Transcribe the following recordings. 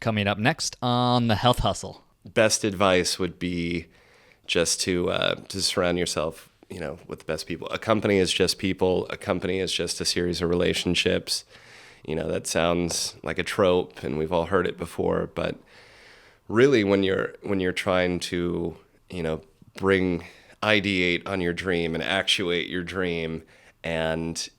Coming up next on The Health Hustle. Best advice would be just to surround yourself, with the best people. A company is just people. A company is just a series of relationships. That sounds like a trope, and we've all heard it before. But really, when you're trying to, ideate on your dream and actuate your dream, and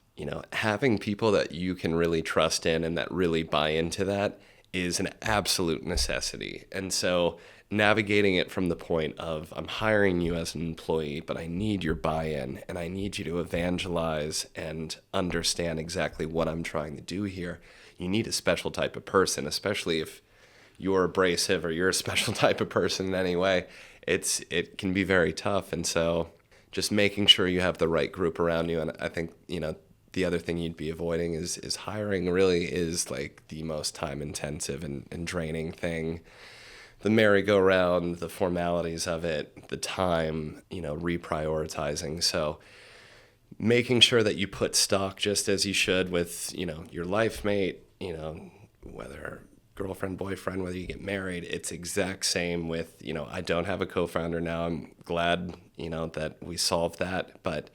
having people that you can really trust in and that really buy into that is an absolute necessity. And so navigating it from the point of, I'm hiring you as an employee, but I need your buy-in and I need you to evangelize and understand exactly what I'm trying to do here. You need a special type of person, especially if you're abrasive or you're a special type of person in any way. It can be very tough. And so just making sure you have the right group around you. And I think, the other thing you'd be avoiding is hiring really is like the most time intensive and draining thing. The merry-go-round, the formalities of it, the time, reprioritizing. So making sure that you put stock just as you should with, your life mate, whether girlfriend, boyfriend, whether you get married, it's exact same with, I don't have a co-founder now. I'm glad, that we solved that. But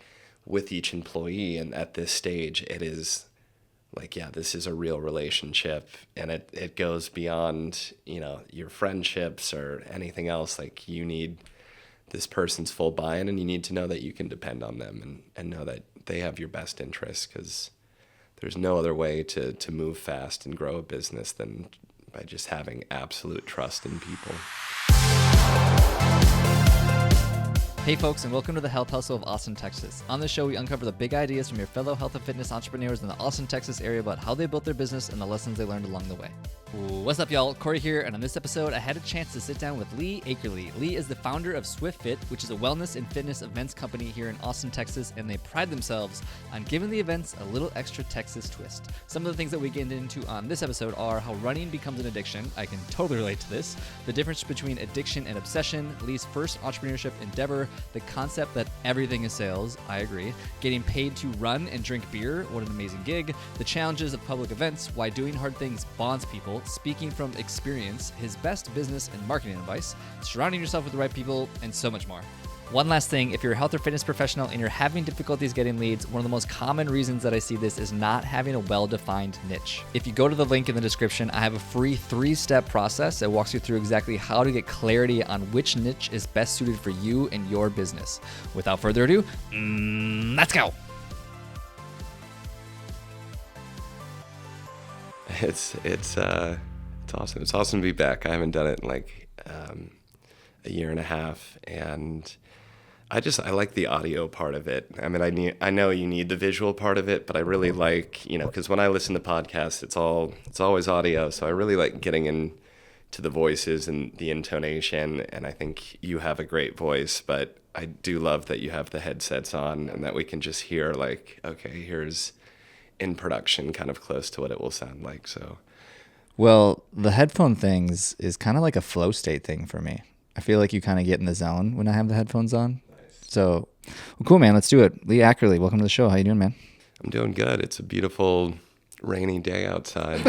with each employee, and at this stage, it is like, yeah, this is a real relationship, and it goes beyond, your friendships or anything else. Like, you need this person's full buy-in, and you need to know that you can depend on them and know that they have your best interests, because there's no other way to move fast and grow a business than by just having absolute trust in people. Hey folks, and welcome to the Health Hustle of Austin, Texas. On this show, we uncover the big ideas from your fellow health and fitness entrepreneurs in the Austin, Texas area about how they built their business and the lessons they learned along the way. What's up, y'all? Corey here, and on this episode, I had a chance to sit down with Lee Ackerley. Lee is the founder of SwiftFit, which is a wellness and fitness events company here in Austin, Texas, and they pride themselves on giving the events a little extra Texas twist. Some of the things that we get into on this episode are how running becomes an addiction. I can totally relate to this. The difference between addiction and obsession, Lee's first entrepreneurship endeavor, the concept that everything is sales, I agree, getting paid to run and drink beer, what an amazing gig, the challenges of public events, why doing hard things bonds people, speaking from experience, his best business and marketing advice, surrounding yourself with the right people, and so much more. One last thing, if you're a health or fitness professional and you're having difficulties getting leads, one of the most common reasons that I see this is not having a well-defined niche. If you go to the link in the description, I have a free 3-step process that walks you through exactly how to get clarity on which niche is best suited for you and your business. Without further ado, let's go. It's awesome. It's awesome to be back. I haven't done it in like a year and a half, and I like the audio part of it. I mean, I know you need the visual part of it, but I really like, because when I listen to podcasts, it's always audio. So I really like getting into the voices and the intonation. And I think you have a great voice, but I do love that you have the headsets on and that we can just hear like, okay, here's in production kind of close to what it will sound like. So, well, the headphone things is kind of like a flow state thing for me. I feel like you kind of get in the zone when I have the headphones on. So, well, cool, man. Let's do it. Lee Ackerley, welcome to the show. How you doing, man? I'm doing good. It's a beautiful rainy day outside.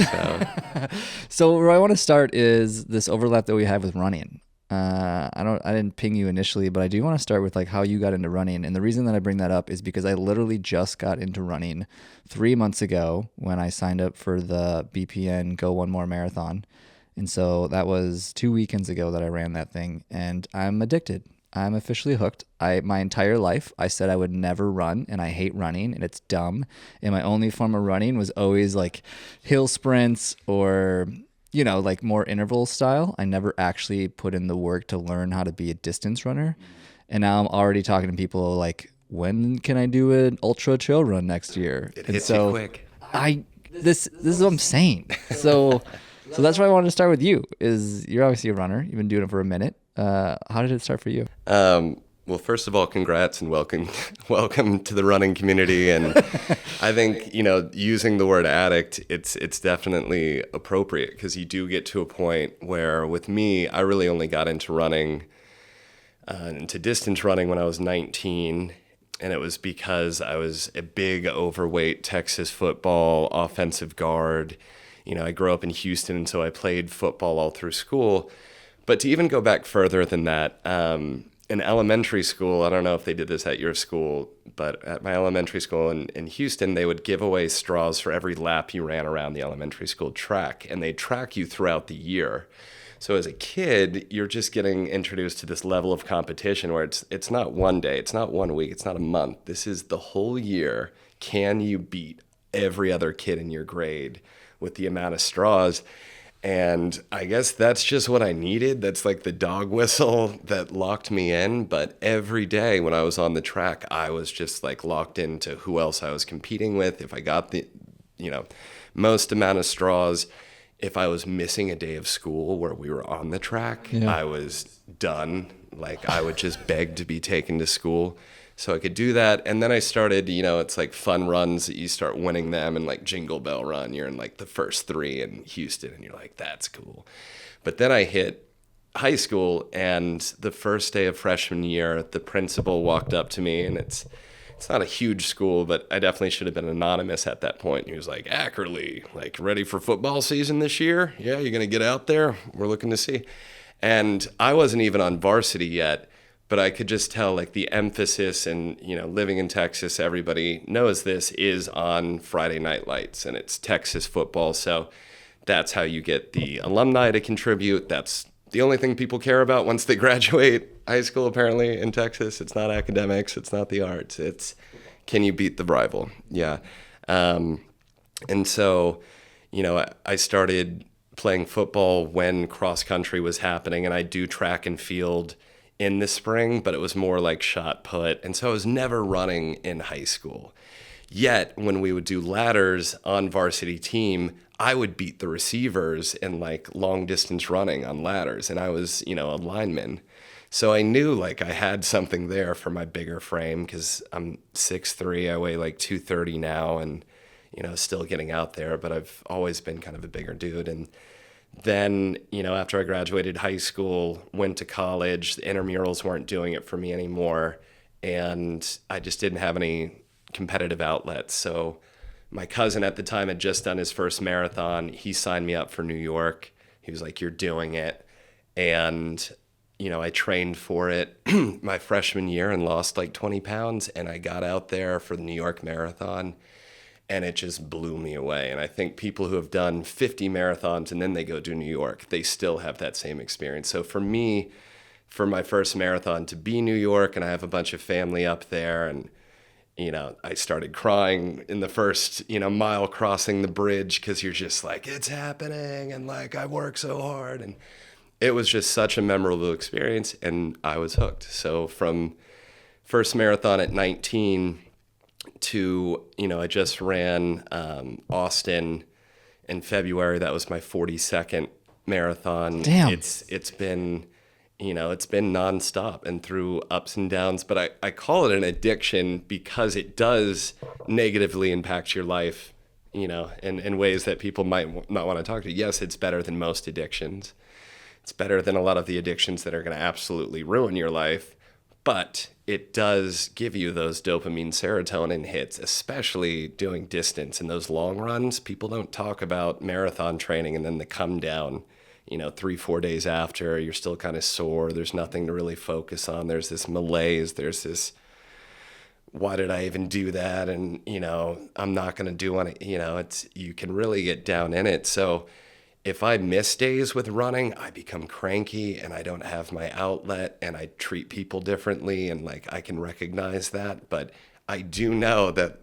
So where I want to start is this overlap that we have with running. I didn't ping you initially, but I do want to start with like how you got into running. And the reason that I bring that up is because I literally just got into running 3 months ago when I signed up for the BPN Go One More Marathon. And so that was 2 weekends ago that I ran that thing, and I'm addicted. I'm officially hooked. My entire life, I said I would never run, and I hate running, and it's dumb. And my only form of running was always like hill sprints or, like more interval style. I never actually put in the work to learn how to be a distance runner. And now I'm already talking to people like, when can I do an ultra trail run next year? It hits you quick. This is what I'm saying. So that's why I wanted to start with you. Is you're obviously a runner. You've been doing it for a minute. How did it start for you? Well, first of all, congrats and welcome to the running community. And I think, using the word addict, it's definitely appropriate because you do get to a point where with me, I really only got into running, into distance running when I was 19. And it was because I was a big overweight Texas football offensive guard. I grew up in Houston, and so I played football all through school. But to even go back further than that, in elementary school, I don't know if they did this at your school, but at my elementary school in Houston, they would give away straws for every lap you ran around the elementary school track, and they track you throughout the year. So as a kid, you're just getting introduced to this level of competition where it's not one day, it's not 1 week, it's not a month. This is the whole year. Can you beat every other kid in your grade with the amount of straws? And I guess that's just what I needed. That's like the dog whistle that locked me in. But every day when I was on the track, I was just like locked into who else I was competing with. If I got the, most amount of straws, if I was missing a day of school where we were on the track, I was done. Like I would just beg to be taken to school so I could do that. And then I started, it's like fun runs that you start winning them, and like Jingle Bell Run, you're in like the first 3 in Houston and you're like, that's cool. But then I hit high school, and the first day of freshman year, the principal walked up to me, and it's not a huge school, but I definitely should have been anonymous at that point. He was like, Ackerley, like ready for football season this year? Yeah, you're going to get out there? We're looking to see. And I wasn't even on varsity yet, but I could just tell like the emphasis, and, living in Texas, everybody knows this, is on Friday Night Lights, and it's Texas football. So that's how you get the alumni to contribute. That's the only thing people care about once they graduate high school, apparently, in Texas. It's not academics. It's not the arts. It's, can you beat the rival? Yeah. And so, I started playing football when cross country was happening, and I do track and field in the spring, but it was more like shot put. And so I was never running in high school. Yet when we would do ladders on varsity team, I would beat the receivers in like long distance running on ladders. And I was, a lineman. So I knew like I had something there for my bigger frame, because I'm 6'3", I weigh like 230 now, and, still getting out there, but I've always been kind of a bigger dude. And then, after I graduated high school, went to college, the intramurals weren't doing it for me anymore. And I just didn't have any competitive outlets. So my cousin at the time had just done his first marathon. He signed me up for New York. He was like, you're doing it. And, I trained for it my freshman year and lost like 20 pounds. And I got out there for the New York Marathon, and it just blew me away. And I think people who have done 50 marathons and then they go do New York, they still have that same experience. So for me, for my first marathon to be New York, and I have a bunch of family up there, and, I started crying in the first, mile crossing the bridge, because you're just like, it's happening, and like, I work so hard. And it was just such a memorable experience, and I was hooked. So from first marathon at 19 to, I just ran Austin in February. That was my 42nd marathon. Damn. It's been, it's been nonstop and through ups and downs, but I call it an addiction because it does negatively impact your life, in ways that people might not want to talk to. Yes, it's better than most addictions. It's better than a lot of the addictions that are going to absolutely ruin your life. But it does give you those dopamine, serotonin hits, especially doing distance and those long runs. People don't talk about marathon training and then the come down, 3-4 days after. You're still kind of sore. There's nothing to really focus on. There's this malaise. There's this, why did I even do that? And, I'm not going to do one. You can really get down in it. So if I miss days with running, I become cranky and I don't have my outlet, and I treat people differently, and like I can recognize that. But I do know that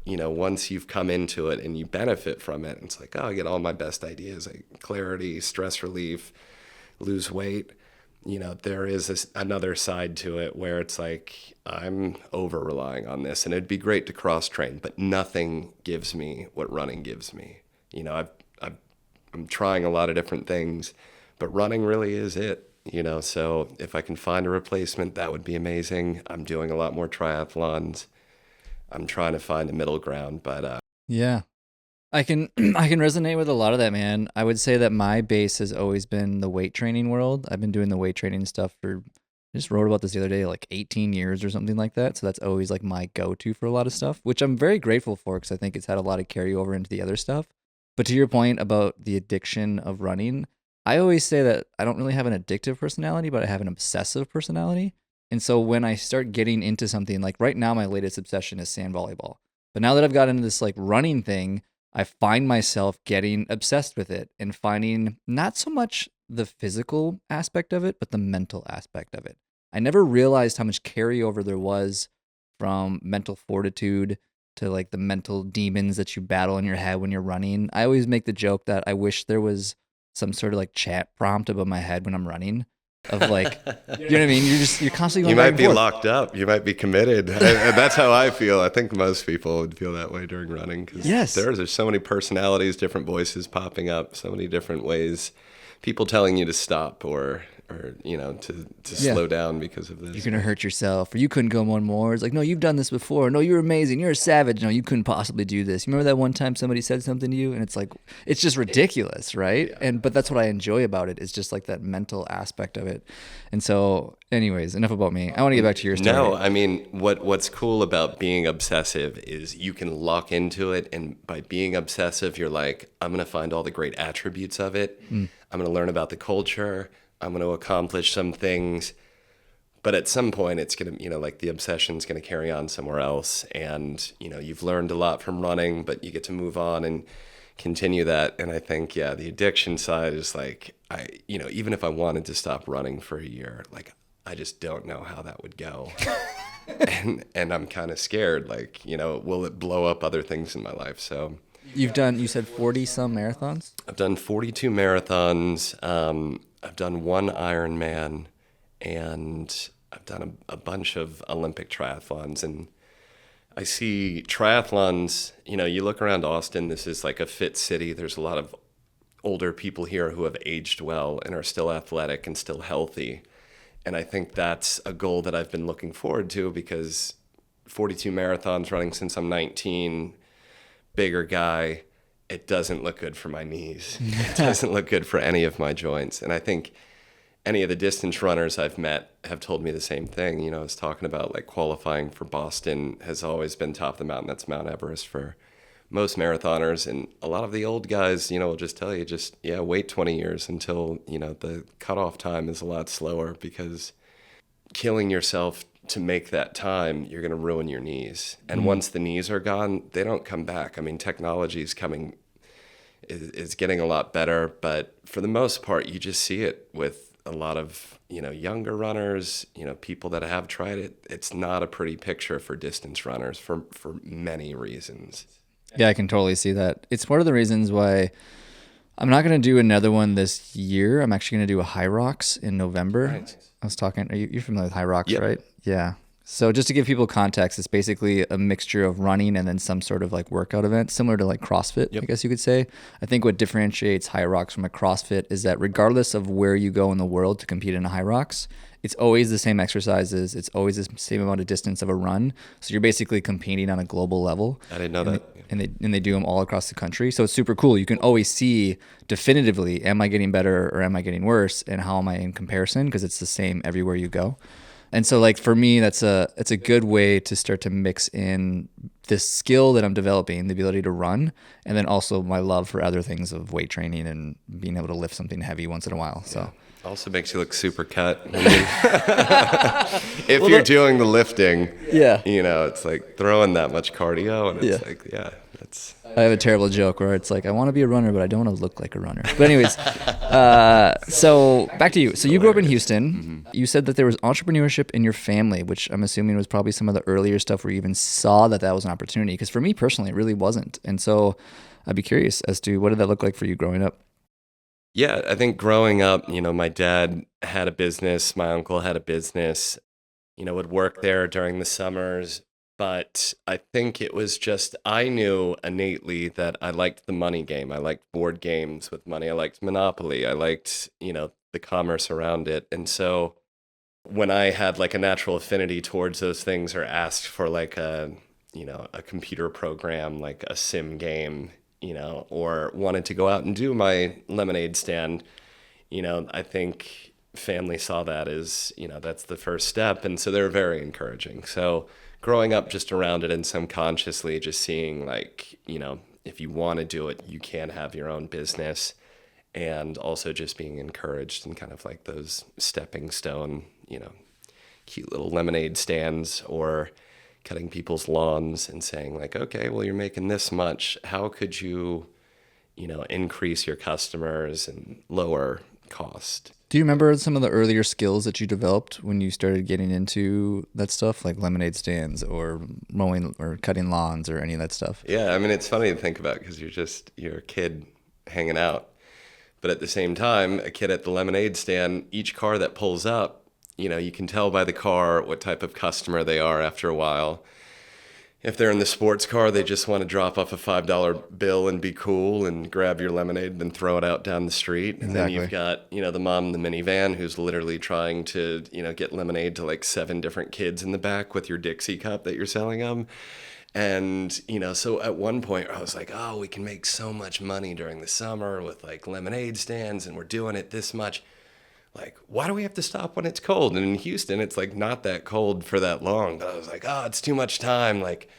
once you've come into it and you benefit from it, it's like, oh, I get all my best ideas, like clarity, stress relief, lose weight. There is another side to it where it's like, I'm over relying on this, and it'd be great to cross train, but nothing gives me what running gives me. I'm trying a lot of different things, but running really is it, so if I can find a replacement, that would be amazing. I'm doing a lot more triathlons. I'm trying to find a middle ground, but Yeah. I can resonate with a lot of that, man. I would say that my base has always been the weight training world. I've been doing the weight training stuff for, I just wrote about this the other day, like 18 years or something like that. So that's always like my go-to for a lot of stuff, which I'm very grateful for, because I think it's had a lot of carryover into the other stuff. But to your point about the addiction of running, I always say that I don't really have an addictive personality, but I have an obsessive personality. And so when I start getting into something, like right now, my latest obsession is sand volleyball. But now that I've got into this like running thing, I find myself getting obsessed with it and finding not so much the physical aspect of it, but the mental aspect of it. I never realized how much carryover there was from mental fortitude to like the mental demons that you battle in your head when you're running. I always make the joke that I wish there was some sort of like chat prompt above my head when I'm running of like, you know what I mean? You're constantly going You back might and be forth. locked up. You might be committed. And that's how I feel. I think most people would feel that way during running because Yes. there's so many personalities, different voices popping up, so many different ways, people telling you to stop or to slow down because of this. You're gonna hurt yourself, or you couldn't go one more. It's like, no, you've done this before. No, you're amazing. You're a savage. No, you couldn't possibly do this. You remember that one time somebody said something to you, and it's like, it's just ridiculous, right? Yeah. But that's what I enjoy about it. Is just like that mental aspect of it. And so, anyways, enough about me. I want to get back to your story. No, I mean, what's cool about being obsessive is you can lock into it, and by being obsessive, you're like, I'm going to find all the great attributes of it. I'm going to learn about the culture. I'm going to accomplish some things. But at some point, it's going to, like the obsession's going to carry on somewhere else. And, you've learned a lot from running, but you get to move on and continue that. And I think, the addiction side is like, even if I wanted to stop running for a year, like, I just don't know how that would go. and I'm kind of scared, like, will it blow up other things in my life? So you said 40 some marathons? I've done 42 marathons. I've done one Ironman, and I've done a bunch of Olympic triathlons. And I see triathlons, you look around Austin, this is like a fit city. There's a lot of older people here who have aged well and are still athletic and still healthy. And I think that's a goal that I've been looking forward to because 42 marathons running since I'm 19, bigger guy, it doesn't look good for my knees. It doesn't look good for any of my joints. And I think any of the distance runners I've met have told me the same thing. I was talking about like qualifying for Boston has always been top of the mountain. That's Mount Everest for most marathoners. And a lot of the old guys, will just tell you, wait 20 years until, the cutoff time is a lot slower because killing yourself to make that time, you're going to ruin your knees. And once the knees are gone, they don't come back. I mean, technology is getting a lot better, but for the most part, you just see it with a lot of, younger runners, people that have tried it. It's not a pretty picture for distance runners for many reasons. Yeah, I can totally see that. It's one of the reasons why I'm not going to do another one this year. I'm actually going to do a High Rocks in November. Right. I was talking, you're familiar with High Rocks, Yep. right? Yeah. So just to give people context, it's basically a mixture of running and then some sort of like workout event, similar to like CrossFit, Yep. I guess you could say. I think what differentiates High Rocks from a CrossFit is that regardless of where you go in the world to compete in a High Rocks, it's always the same exercises. It's always the same amount of distance of a run. So you're basically competing on a global level. I didn't know that. And they do them all across the country. So it's super cool. You can always see definitively, am I getting better or am I getting worse? And how am I in comparison? Because it's the same everywhere you go. And so like for me, it's a good way to start to mix in this skill that I'm developing, the ability to run, and then also my love for other things of weight training and being able to lift something heavy once in a while. So Also makes you look super cut. If you're doing the lifting, it's like throwing that much cardio, and it's like, that's. I have a terrible joke where it's like, I want to be a runner, but I don't want to look like a runner. But anyways, so back to you. So you grew up in Houston. Mm-hmm. You said that there was entrepreneurship in your family, which I'm assuming was probably some of the earlier stuff where you even saw that was an opportunity. Because for me personally, it really wasn't. And so I'd be curious as to what did that look like for you growing up? Yeah, I think growing up, my dad had a business, my uncle had a business, would work there during the summers. But I think it was just, I knew innately that I liked the money game. I liked board games with money. I liked Monopoly. I liked, the commerce around it. And so when I had like a natural affinity towards those things or asked for like a computer program, like a sim game, or wanted to go out and do my lemonade stand, I think family saw that as, that's the first step. And so they're very encouraging. So growing up just around it and subconsciously just seeing like, if you want to do it, you can have your own business. And also just being encouraged and kind of like those stepping stone, cute little lemonade stands or cutting people's lawns and saying like, okay, well, you're making this much. How could you, increase your customers and lower cost? Do you remember some of the earlier skills that you developed when you started getting into that stuff, like lemonade stands or mowing or cutting lawns or any of that stuff? Yeah, I mean, it's funny to think about because you're a kid hanging out. But at the same time, a kid at the lemonade stand, each car that pulls up, you can tell by the car what type of customer they are after a while. If they're in the sports car, they just want to drop off a $5 bill and be cool and grab your lemonade and then throw it out down the street. And then you've got, the mom in the minivan who's literally trying to, get lemonade to like 7 different kids in the back with your Dixie cup that you're selling them. And, so at one point I was like, oh, we can make so much money during the summer with like lemonade stands and we're doing it this much. Like, why do we have to stop when it's cold? And in Houston, it's like not that cold for that long. But I was like, oh, it's too much time. Like,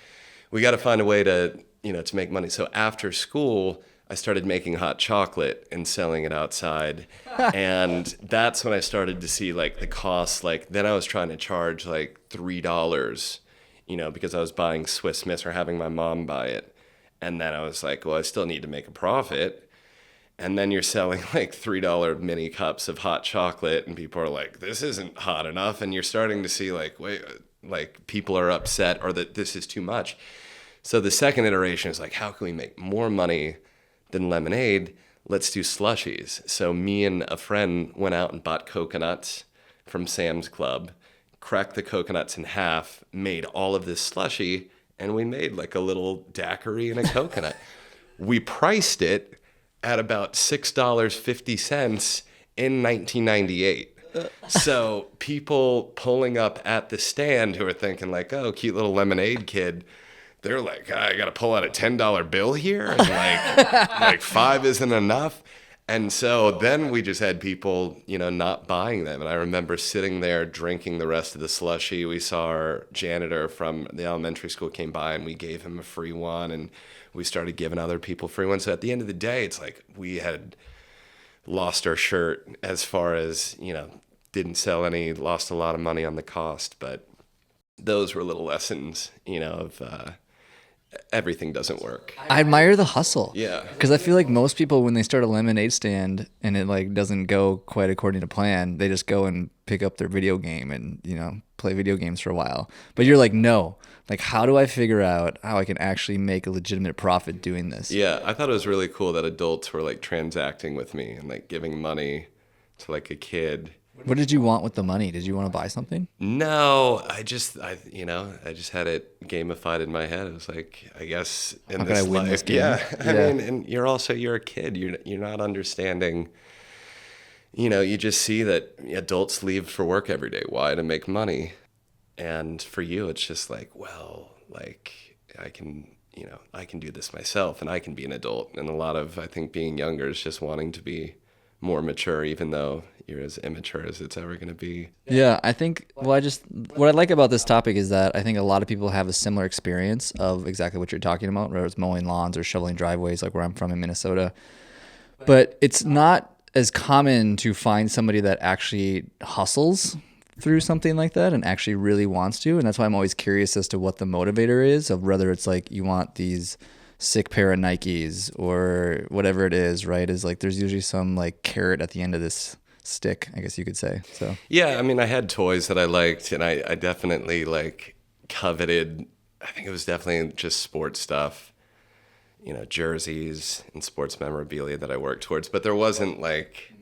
we got to find a way to, to make money. So after school, I started making hot chocolate and selling it outside. And that's when I started to see like the costs. Like, then I was trying to charge like $3, because I was buying Swiss Miss or having my mom buy it. And then I was like, well, I still need to make a profit. And then you're selling like $3 mini cups of hot chocolate and people are like, this isn't hot enough. And you're starting to see like, wait, like people are upset or that this is too much. So the second iteration is like, how can we make more money than lemonade? Let's do slushies. So me and a friend went out and bought coconuts from Sam's Club, cracked the coconuts in half, made all of this slushie, and we made like a little daiquiri and a coconut. We priced it at about $6.50 in 1998. So people pulling up at the stand who are thinking like, oh, cute little lemonade kid, they're like, I got to pull out a $10 bill here? And like 5 isn't enough. And so then we just had people, not buying them. And I remember sitting there drinking the rest of the slushie. We saw our janitor from the elementary school came by and we gave him a free one. And we started giving other people free ones. So at the end of the day, it's like we had lost our shirt as far as, didn't sell any, lost a lot of money on the cost. But those were little lessons, of everything doesn't work. I admire the hustle. Yeah. Because I feel like most people, when they start a lemonade stand and it like doesn't go quite according to plan, they just go and pick up their video game and, play video games for a while. But you're like, no, like, how do I figure out how I can actually make a legitimate profit doing this? Yeah. I thought it was really cool that adults were like transacting with me and like giving money to like a kid. What did you want with the money? Did you want to buy something? No, I just had it gamified in my head. It was like, I guess in this life, this game? Yeah. I mean, and you're a kid. You're not understanding. You just see that adults leave for work every day. Why? To make money. And for you, it's just like, well, like I can do this myself, and I can be an adult. And a lot of, I think, being younger is just wanting to be more mature, even though you're as immature as it's ever going to be. Yeah, I think, what I like about this topic is that I think a lot of people have a similar experience of exactly what you're talking about, whether it's mowing lawns or shoveling driveways, like where I'm from in Minnesota. But it's not as common to find somebody that actually hustles through something like that and actually really wants to. And that's why I'm always curious as to what the motivator is, of whether it's like you want these sick pair of Nikes or whatever it is, right? Is like there's usually some like carrot at the end of this stick, I guess you could say. So yeah, I mean, I had toys that I liked, and I definitely like coveted. I think it was definitely just sports stuff, jerseys and sports memorabilia that I worked towards. But there wasn't like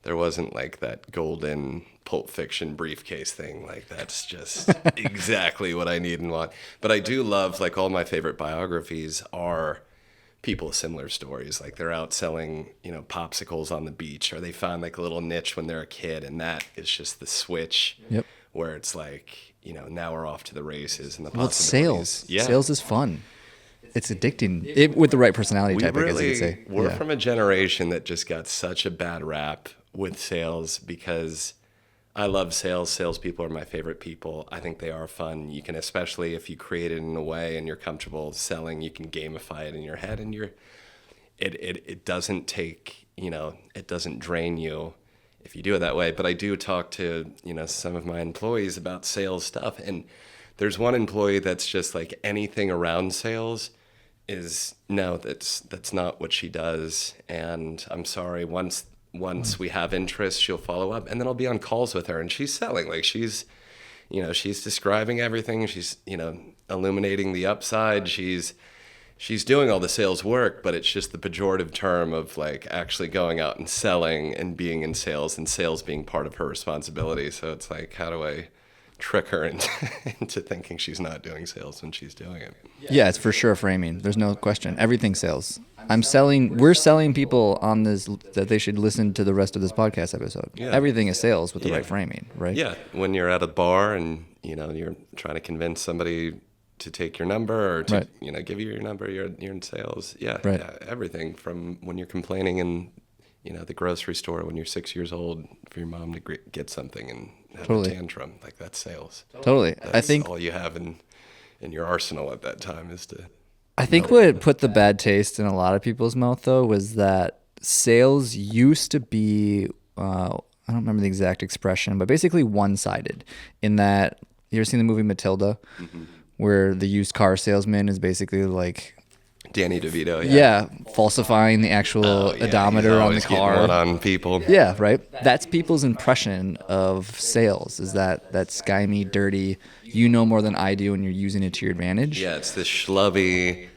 that golden Pulp Fiction briefcase thing. Like that's just exactly what I need and want. But I do love, like, all my favorite biographies are people with similar stories. Like they're out selling, popsicles on the beach, or they find like a little niche when they're a kid, and that is just the switch. Yep. Where it's like, now we're off to the races and the possibilities. sales. Yeah. Sales is fun. It's addicting with the right personality type, I guess you could say. We're from a generation that just got such a bad rap with sales because I love sales. Salespeople are my favorite people. I think they are fun. You can, especially if you create it in a way and you're comfortable selling, you can gamify it in your head, and it doesn't take, it doesn't drain you if you do it that way. But I do talk to, some of my employees about sales stuff, and there's one employee that's just like anything around sales is no, that's not what she does. And I'm sorry, once we have interest, she'll follow up, and then I'll be on calls with her, and she's selling. Like she's describing everything. She's, illuminating the upside. She's doing all the sales work, but it's just the pejorative term of like actually going out and selling and being in sales, and sales being part of her responsibility. So it's like, how do I trick her into thinking she's not doing sales when she's doing it? Yeah, it's for sure framing. There's no question. Everything's sales. We're selling people on this that they should listen to the rest of this podcast episode. Yeah. Everything is sales with the right framing, right? Yeah. When you're at a bar and, you're trying to convince somebody to take your number or to, give you your number, you're in sales. Yeah. Right. Yeah. Everything from when you're complaining in, the grocery store when you're 6 years old for your mom to get something and have a tantrum. Like that's sales. Totally. That's I think all you have in your arsenal at that time is to... I think what put the bad taste in a lot of people's mouth, though, was that sales used to be, I don't remember the exact expression, but basically one-sided in that, you ever seen the movie Matilda, where the used car salesman is basically like... Danny DeVito, yeah, falsifying the actual odometer on the car. Getting one on people. Yeah, right. That's people's impression of sales, is that skimy, dirty, you know more than I do, and you're using it to your advantage. Yeah, it's this schlubby,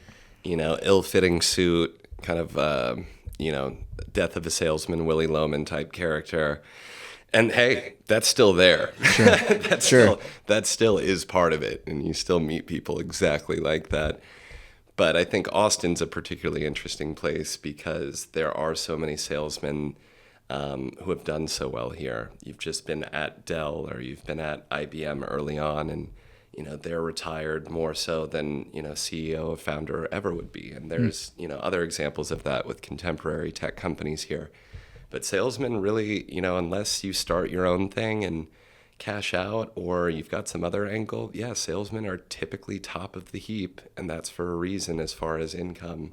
ill-fitting suit, kind of, Death of a Salesman, Willy Loman type character. And hey, that's still there. Sure. That still is part of it, and you still meet people exactly like that. But I think Austin's a particularly interesting place because there are so many salesmen who have done so well here. You've just been at Dell or you've been at IBM early on, and they're retired more so than CEO or founder ever would be. And there's other examples of that with contemporary tech companies here. But salesmen really, unless you start your own thing and cash out or you've got some other angle, salesmen are typically top of the heap, and that's for a reason. As far as income,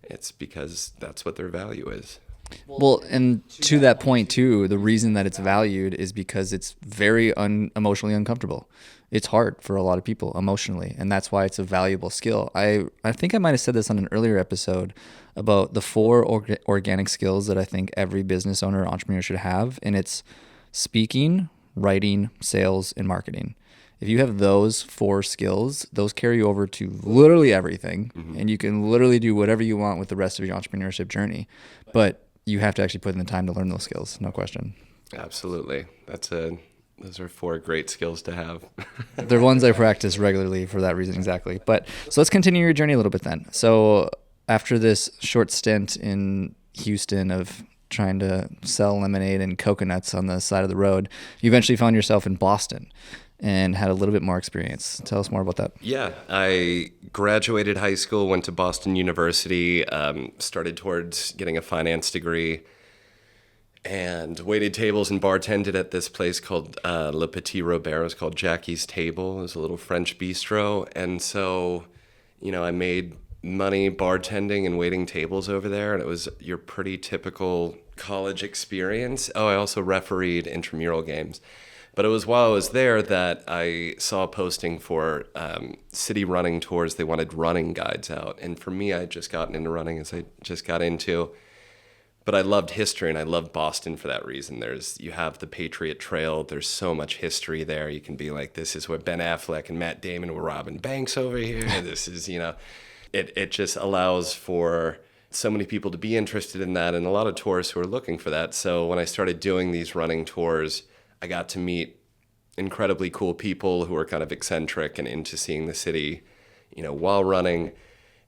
it's because that's what their value is. Well, and to that point too, the reason that it's valued is because it's very emotionally uncomfortable. It's hard for a lot of people emotionally, and that's why it's a valuable skill. I think I might have said this on an earlier episode about the 4 organic skills that I think every business owner or entrepreneur should have, and it's speaking, writing, sales, and marketing. If you have those 4 skills, those carry over to literally everything, and you can literally do whatever you want with the rest of your entrepreneurship journey. But you have to actually put in the time to learn those skills, no question. Absolutely. Those are 4 great skills to have. They're ones I practice regularly for that reason, exactly. But so let's continue your journey a little bit then. So after this short stint in Houston of trying to sell lemonade and coconuts on the side of the road, you eventually found yourself in Boston and had a little bit more experience. Tell us more about that. Yeah, I graduated high school, went to Boston University, started towards getting a finance degree, and waited tables and bartended at this place called Le Petit Robert. It was called Jackie's Table. It was a little French bistro. And so, I made money bartending and waiting tables over there, and it was your pretty typical college experience. Oh, I also refereed intramural games. But it was while I was there that I saw a posting for city running tours. They wanted running guides out. And for me, I had just gotten into running as I just got into. But I loved history, and I loved Boston for that reason. You have the Patriot Trail. There's so much history there. You can be like, this is where Ben Affleck and Matt Damon were robbing banks over here. This is, It just allows for so many people to be interested in that, and a lot of tourists who are looking for that. So when I started doing these running tours, I got to meet incredibly cool people who are kind of eccentric and into seeing the city, while running.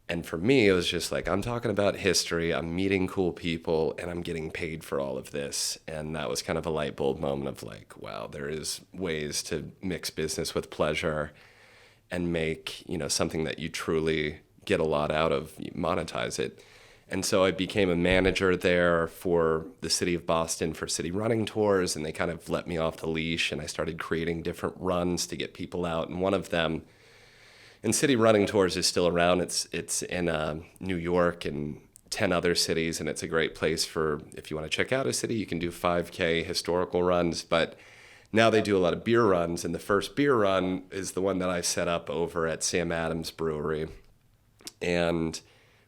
And for me, it was just like, I'm talking about history, I'm meeting cool people, and I'm getting paid for all of this. And that was kind of a light bulb moment of like, wow, there is ways to mix business with pleasure and make, something that you truly get a lot out of, monetize it. And so I became a manager there for the city of Boston for city running tours, and they kind of let me off the leash, and I started creating different runs to get people out. And one of them, and city running tours is still around. It's in New York and 10 other cities, and it's a great place for, if you want to check out a city, you can do 5K historical runs. But now they do a lot of beer runs, and the first beer run is the one that I set up over at Sam Adams Brewery. And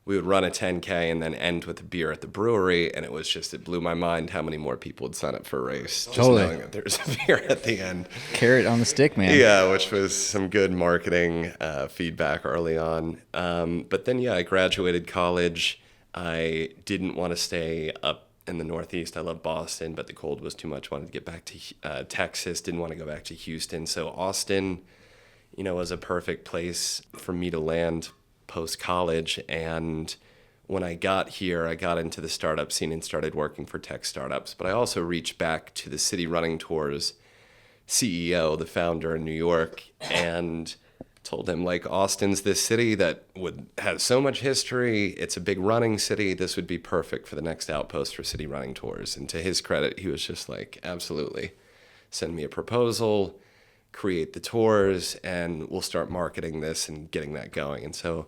we would run a 10K and then end with a beer at the brewery, and it blew my mind how many more people would sign up for a race. Just knowing that there's a beer at the end. Carrot on the stick, man. Yeah, which was some good marketing feedback early on. But then, I graduated college. I didn't want to stay up in the Northeast. I love Boston, but the cold was too much. Wanted to get back to Texas, didn't want to go back to Houston. So Austin, was a perfect place for me to land post-college. And when I got here, I got into the startup scene and started working for tech startups. But I also reached back to the City Running Tours CEO, the founder in New York, and told him, Austin's this city that has so much history. It's a big running city. This would be perfect for the next outpost for City Running Tours. And to his credit, he was just absolutely, send me a proposal, create the tours, and we'll start marketing this and getting that going. And so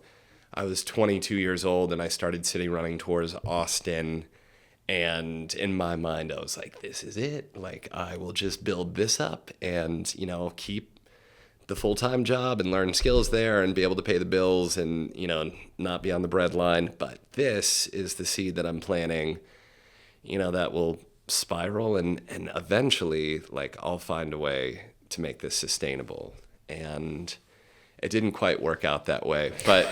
I was 22 years old, and I started City Running Tours Austin. And in my mind, I was like, this is it. I will just build this up and, keep the full-time job and learn skills there and be able to pay the bills and, not be on the breadline. But this is the seed that I'm planting, that will spiral and eventually, I'll find a way to make this sustainable. And it didn't quite work out that way, but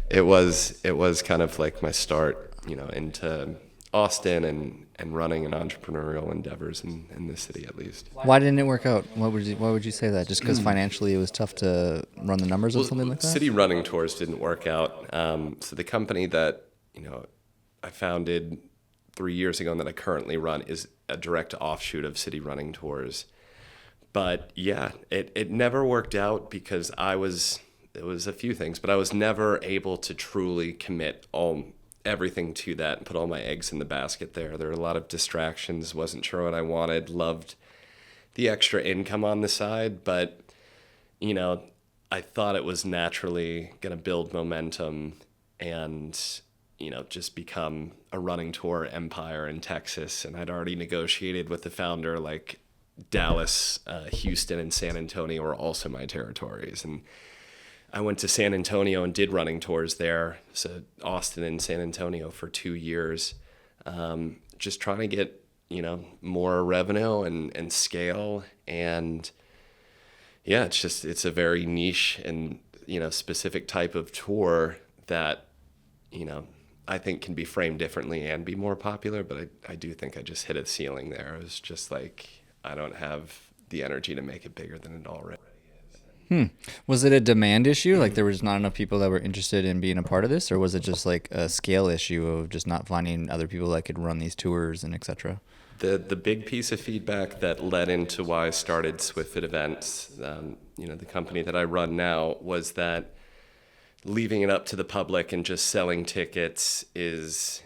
it was kind of my start, into Austin and running and entrepreneurial endeavors in this city, at least. Why didn't it work out? Why would you say that? Just because financially it was tough to run the numbers or something like that? City Running Tours didn't work out. So the company that I founded 3 years ago and that I currently run is a direct offshoot of City Running Tours. But it never worked out because it was a few things, but I was never able to truly commit everything to that and put all my eggs in the basket there. There were a lot of distractions, wasn't sure what I wanted, loved the extra income on the side, but, I thought it was naturally going to build momentum and, just become a running tour empire in Texas. And I'd already negotiated with the founder, Dallas, Houston, and San Antonio were also my territories. And I went to San Antonio and did running tours there, so Austin and San Antonio for 2 years, just trying to get, more revenue and scale. And it's a very niche and, specific type of tour that, I think can be framed differently and be more popular. But I do think I just hit a ceiling there. It was just I don't have the energy to make it bigger than it already is. Was it a demand issue? There was not enough people that were interested in being a part of this? Or was it just a scale issue of just not finding other people that could run these tours and et cetera? The big piece of feedback that led into why I started SwiftFit Events, the company that I run now, was that leaving it up to the public and just selling tickets is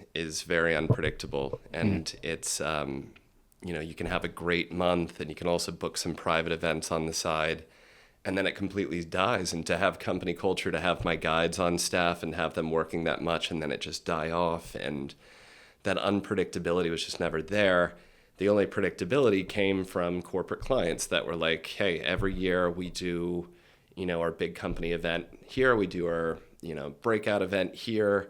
very unpredictable. And it's, you can have a great month and you can also book some private events on the side, and then it completely dies. And to have company culture, to have my guides on staff and have them working that much and then it just die off, and that unpredictability was just never there. The only predictability came from corporate clients that were hey, every year we do, our big company event here, we do our, breakout event here.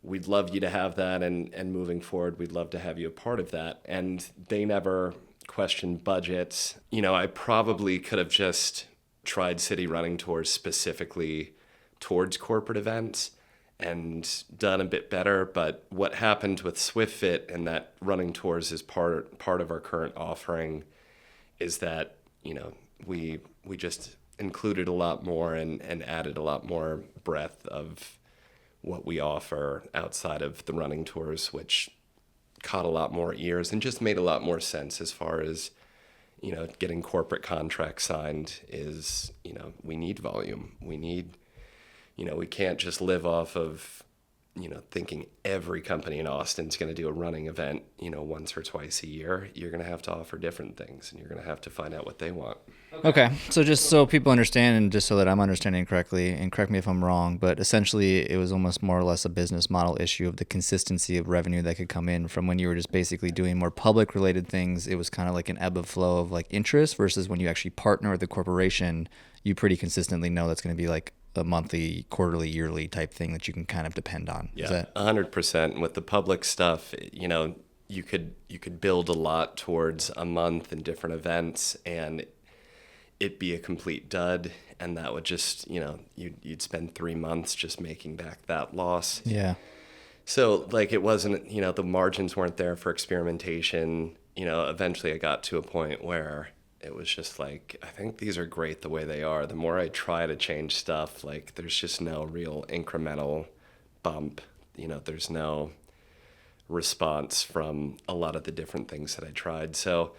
We'd love you to have that, and moving forward, we'd love to have you a part of that. And they never questioned budgets. I probably could have just tried City Running Tours specifically towards corporate events and done a bit better. But what happened with SwiftFit, and that running tours is part of our current offering, is that, we just included a lot more and added a lot more breadth of what we offer outside of the running tours, which caught a lot more ears and just made a lot more sense as far as, getting corporate contracts signed is, we need volume. We need, we can't just live off of, thinking every company in Austin's going to do a running event, once or twice a year. You're going to have to offer different things, and you're going to have to find out what they want. Okay. So just so people understand, and just so that I'm understanding correctly, and correct me if I'm wrong, but essentially it was almost more or less a business model issue of the consistency of revenue that could come in from when you were just basically doing more public related things. It was kind of like an ebb and flow of like interest versus when you actually partner with the corporation, you pretty consistently know that's going to be like a monthly, quarterly, yearly type thing that you can kind of depend on. Yeah, Is that 100%. With the public stuff, you could build a lot towards a month in different events, and it be a complete dud, and that would just, you'd spend 3 months just making back that loss. Yeah. So like it wasn't, the margins weren't there for experimentation. Eventually I got to a point where it was just like, I think these are great the way they are. The more I try to change stuff, like there's just no real incremental bump. There's no response from a lot of the different things that I tried. So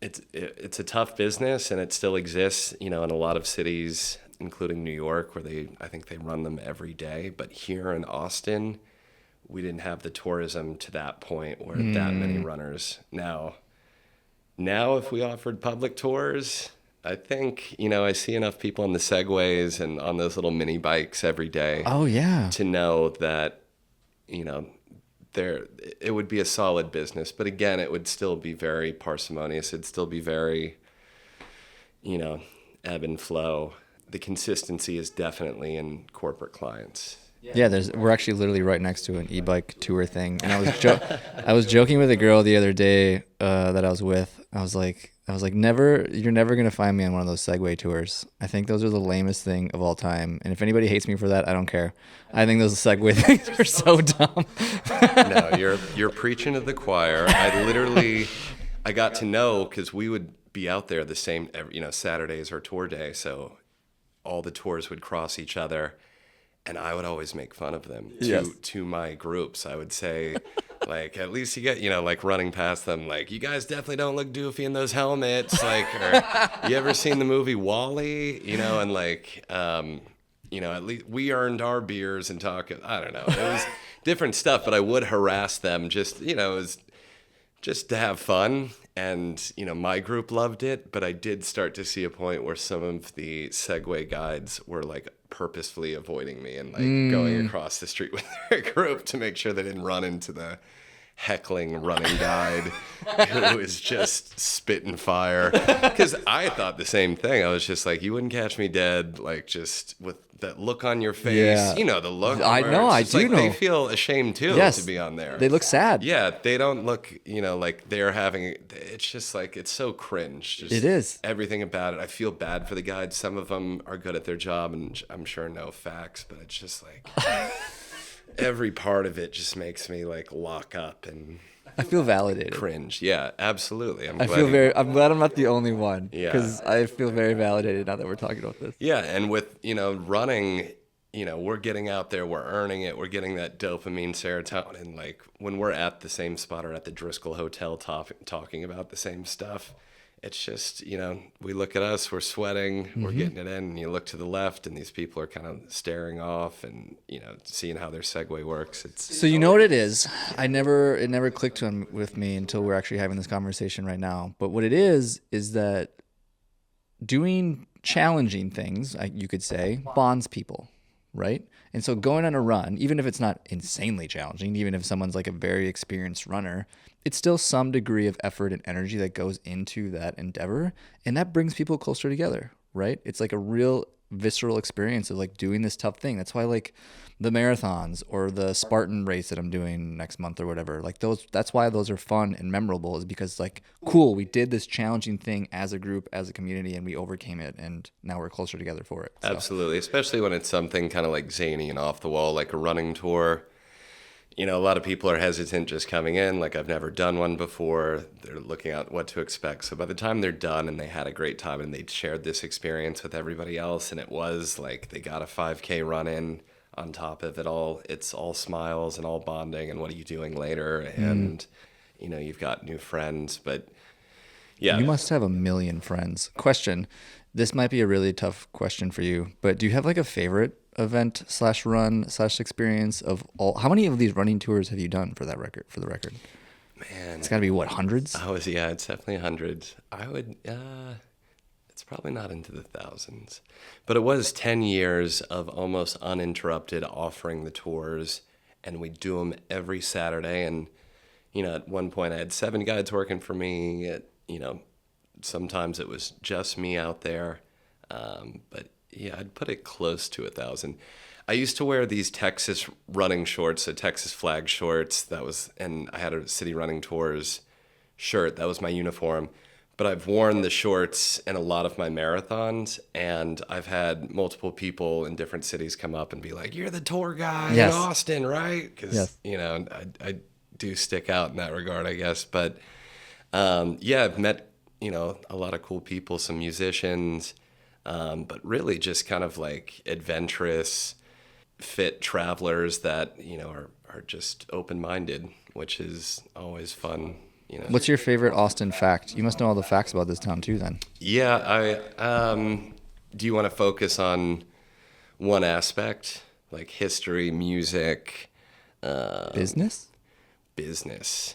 it's a tough business, and it still exists, in a lot of cities, including New York, where I think they run them every day. But here in Austin, we didn't have the tourism to that point where that many runners. Now, if we offered public tours, I think, I see enough people on the Segways and on those little mini bikes every day. Oh, yeah. To know that, it would be a solid business. But again, it would still be very parsimonious. It'd still be very, ebb and flow. The consistency is definitely in corporate clients. Yeah, we're actually literally right next to an e-bike tour thing, and I was joking with a girl the other day that I was with. I was like, you're never gonna find me on one of those Segway tours. I think those are the lamest thing of all time, and if anybody hates me for that, I don't care. I think those Segway things are so dumb. No, you're preaching to the choir. I got to know, because we would be out there the same, Saturdays or tour day, so all the tours would cross each other. And I would always make fun of them to my groups. I would say, like, at least you get, like running past them, like, you guys definitely don't look doofy in those helmets. Like, or you ever seen the movie WALL-E? And like, at least we earned our beers and talking. I don't know. It was different stuff, but I would harass them just, it was just to have fun. And, my group loved it, but I did start to see a point where some of the Segway guides were like purposefully avoiding me and like going across the street with their group to make sure they didn't run into the heckling running guide who was just spitting fire. Because I thought the same thing. I was just like, you wouldn't catch me dead, like just with that look on your face. Yeah. The look. I know, I do know. They feel ashamed too to be on there. They look sad. Yeah, they don't look, like they're having, it's just like, it's so cringe. Just it is. Everything about it. I feel bad for the guides. Some of them are good at their job, and I'm sure know facts, but it's just like, every part of it just makes me like lock up and I feel validated. Cringe. Yeah, absolutely. I'm glad I'm not the only one. Yeah. Because I feel very validated now that we're talking about this. Yeah, and with, running, we're getting out there, we're earning it, we're getting that dopamine, serotonin. Like when we're at the same spot or at the Driskill Hotel talking about the same stuff, it's just, we look at us, we're sweating, we're getting it in, and you look to the left and these people are kind of staring off and, seeing how their Segway works. So you know what it is? It never clicked with me until we're actually having this conversation right now. But what it is that doing challenging things, you could say, bonds people, right? And so going on a run, even if it's not insanely challenging, even if someone's like a very experienced runner, it's still some degree of effort and energy that goes into that endeavor. And that brings people closer together, right? It's like a real visceral experience of like doing this tough thing. That's why like the marathons or the Spartan race that I'm doing next month or whatever, like that's why those are fun and memorable, is because like, cool, we did this challenging thing as a group, as a community, and we overcame it, and now we're closer together for it. So. Absolutely, especially when it's something kind of like zany and off the wall, like a running tour. A lot of people are hesitant just coming in, like I've never done one before. They're looking at what to expect. So by the time they're done and they had a great time and they'd shared this experience with everybody else, and it was like they got a 5K run in on top of it all, it's all smiles and all bonding and what are you doing later? And, you've got new friends, but yeah. You must have a million friends. Question, this might be a really tough question for you, but do you have like a favorite event slash run slash experience of all? How many of these running tours have you done for that record? For the record, Man, it's got to be what, hundreds? yeah, it's definitely hundreds. I would, it's probably not into the thousands, but it was 10 years of almost uninterrupted offering the tours, and we do them every Saturday. And, at one point I had 7 guides working for me. Sometimes it was just me out there. But yeah, I'd put it close to 1,000. I used to wear these Texas running shorts, so Texas flag shorts. And I had a City Running Tours shirt. That was my uniform. But I've worn the shorts in a lot of my marathons, and I've had multiple people in different cities come up and be like, "You're the tour guy Yes. in Austin, right?" Because, Yes. I do stick out in that regard, I guess. But yeah, I've met, a lot of cool people, some musicians, but really just kind of like adventurous, fit travelers that, are just open-minded, which is always fun. What's your favorite Austin fact? You must know all the facts about this town too, then. Yeah, do you want to focus on one aspect, like history, music, Business? business?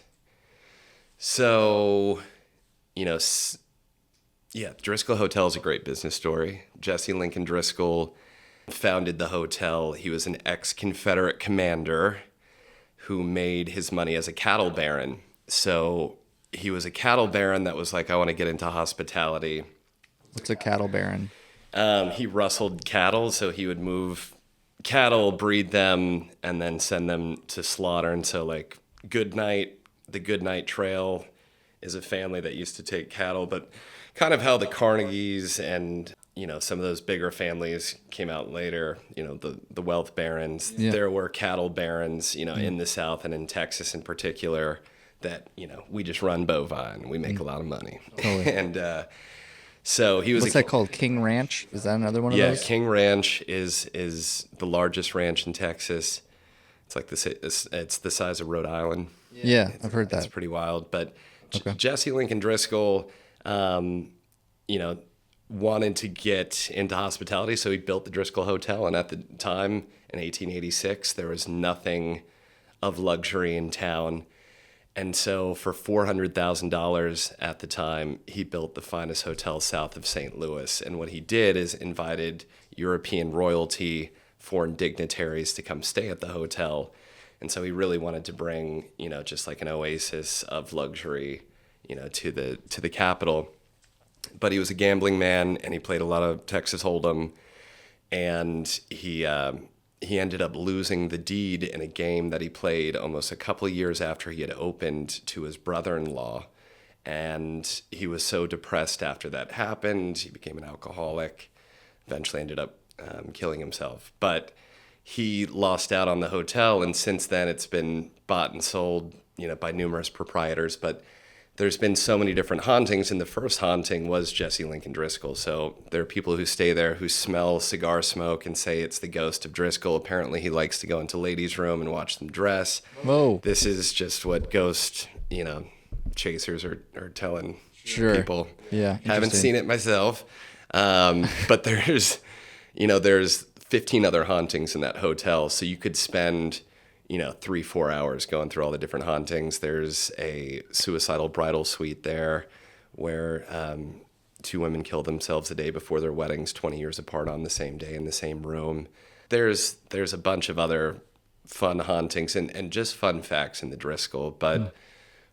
So, yeah, Driskill Hotel is a great business story. Jesse Lincoln Driskill founded the hotel. He was an ex-Confederate commander who made his money as a cattle baron. So he was a cattle baron that was like, I want to get into hospitality. What's a cattle baron? He rustled cattle, so he would move cattle, breed them, and then send them to slaughter. And so, like, the Goodnight Trail is a family that used to take cattle, but kind of how the Carnegies and, some of those bigger families came out later, the wealth barons. Yeah. There were cattle barons, in the South and in Texas in particular that, we just run bovine. We make a lot of money. Totally. And so he was What's that called? King Ranch? Is that another one of yeah, those? King Ranch is the largest ranch in Texas. It's like it's the size of Rhode Island. Yeah, I've heard It's that. pretty wild. But Okay. Jesse Lincoln Driskill, wanted to get into hospitality, so he built the Driskill Hotel. And at the time, in 1886, there was nothing of luxury in town. And so for $400,000 at the time, he built the finest hotel south of St. Louis. And what he did is invited European royalty, foreign dignitaries to come stay at the hotel. And so he really wanted to bring, just like an oasis of luxury, to the capital. But he was a gambling man, and he played a lot of Texas Hold'em. And he ended up losing the deed in a game that he played almost a couple of years after he had opened to his brother-in-law. And he was so depressed after that happened. He became an alcoholic, eventually ended up killing himself. But he lost out on the hotel, and since then it's been bought and sold, by numerous proprietors. But there's been so many different hauntings, and the first haunting was Jesse Lincoln Driskill. So there are people who stay there who smell cigar smoke and say it's the ghost of Driskill. Apparently he likes to go into ladies' room and watch them dress. Whoa. This is just what ghost, chasers are telling Sure. people. Yeah, Haven't interesting. seen it myself. But there's 15 other hauntings in that hotel. So you could spend 3-4 hours going through all the different hauntings. There's a suicidal bridal suite there where 2 women killed themselves the day before their weddings, 20 years apart on the same day in the same room. There's a bunch of other fun hauntings and just fun facts in the Driskill. But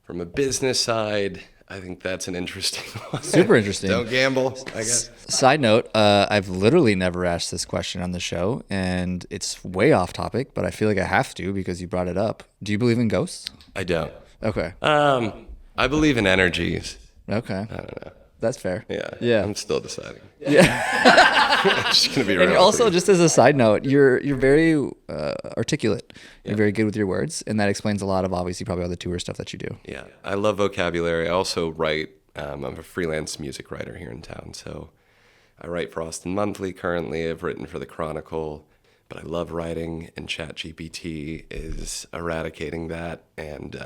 from a business side, I think that's an interesting one. Super interesting. Don't gamble, I guess. Side note, I've literally never asked this question on the show, and it's way off topic, but I feel like I have to because you brought it up. Do you believe in ghosts? I don't. Okay. I believe in energies. Okay. I don't know. That's fair. Yeah. Yeah. I'm still deciding. Yeah. Just gonna be real. And also, with you. just as a side note, you're very articulate. You're very good with your words, and that explains a lot of obviously probably all the tour stuff that you do. Yeah, I love vocabulary. I also write. I'm a freelance music writer here in town, so I write for Austin Monthly currently. I've written for the Chronicle, but I love writing, and ChatGPT is eradicating that. And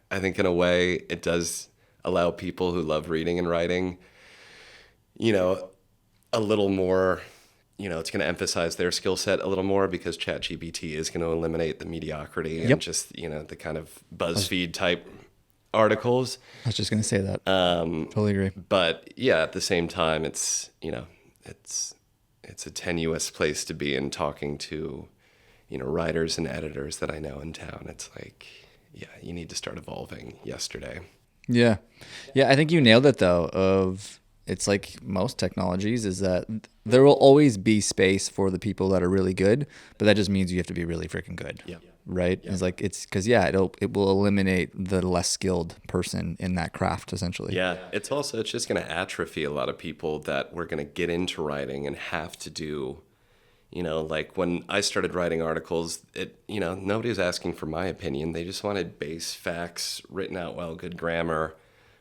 I think in a way, it does allow people who love reading and writing, a little more it's going to emphasize their skill set a little more because ChatGPT is going to eliminate the mediocrity Yep. and just, the kind of BuzzFeed type articles. I was just going to say that. Totally agree. But yeah, at the same time, it's a tenuous place to be in talking to, writers and editors that I know in town. It's like, yeah, you need to start evolving yesterday. Yeah. Yeah, I think you nailed it though. It's like most technologies is that there will always be space for the people that are really good, but that just means you have to be really freaking good. Yeah. Right? Yeah. It's like because it will eliminate the less skilled person in that craft essentially. Yeah. It's just going to atrophy a lot of people that were going to get into writing and have to do, like when I started writing articles, nobody was asking for my opinion. They just wanted base facts written out well, good grammar,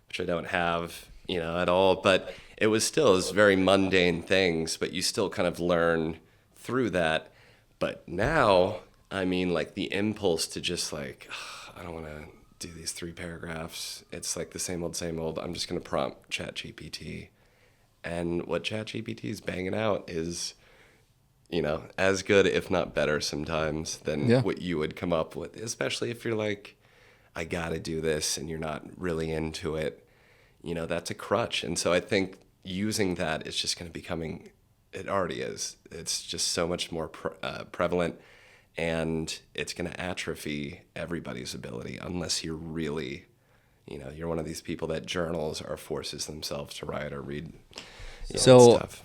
which I don't have, at all. But it was very mundane things, but you still kind of learn through that. But now, I mean, like the impulse to just like, I don't want to do these 3 paragraphs. It's like the same old, same old. I'm just going to prompt ChatGPT. And what ChatGPT is banging out is, as good, if not better sometimes than what you would come up with, especially if you're like, I got to do this and you're not really into it. That's a crutch. And so I think using that is just going to becoming, it already is. It's just so much more prevalent, and it's going to atrophy everybody's ability unless you're really, you're one of these people that journals or forces themselves to write or read stuff.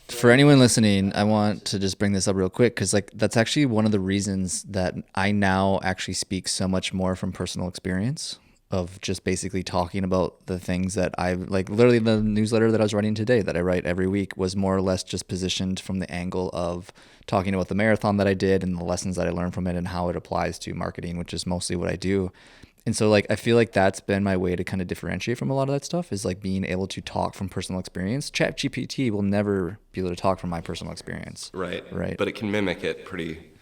For anyone listening, I want to just bring this up real quick because that's actually one of the reasons that I now actually speak so much more from personal experience of just basically talking about the things that I like. Literally the newsletter that I was writing today that I write every week was more or less just positioned from the angle of talking about the marathon that I did and the lessons that I learned from it and how it applies to marketing, which is mostly what I do. And so I feel like that's been my way to kind of differentiate from a lot of that stuff is like being able to talk from personal experience. ChatGPT will never be able to talk from my personal experience. Right. But it can mimic it pretty.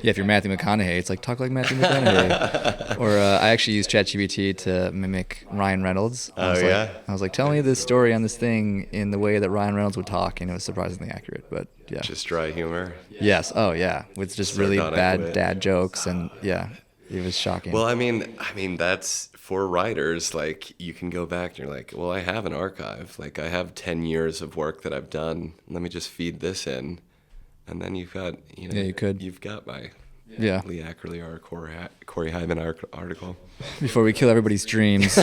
Yeah, if you're Matthew McConaughey, it's like talk like Matthew McConaughey. Or I actually use ChatGPT to mimic Ryan Reynolds. I was like, tell me this story on this thing in the way that Ryan Reynolds would talk, and it was surprisingly accurate. But yeah. Just dry humor. Yes. Oh yeah, with just really bad dad jokes and yeah. It was shocking. Well, I mean, that's for writers. Like, you can go back and you're like, well, I have an archive. Like, I have 10 years of work that I've done. Let me just feed this in, and then you've got, you've got my Lee Ackerley or Corey Hyman article. Before we kill everybody's dreams,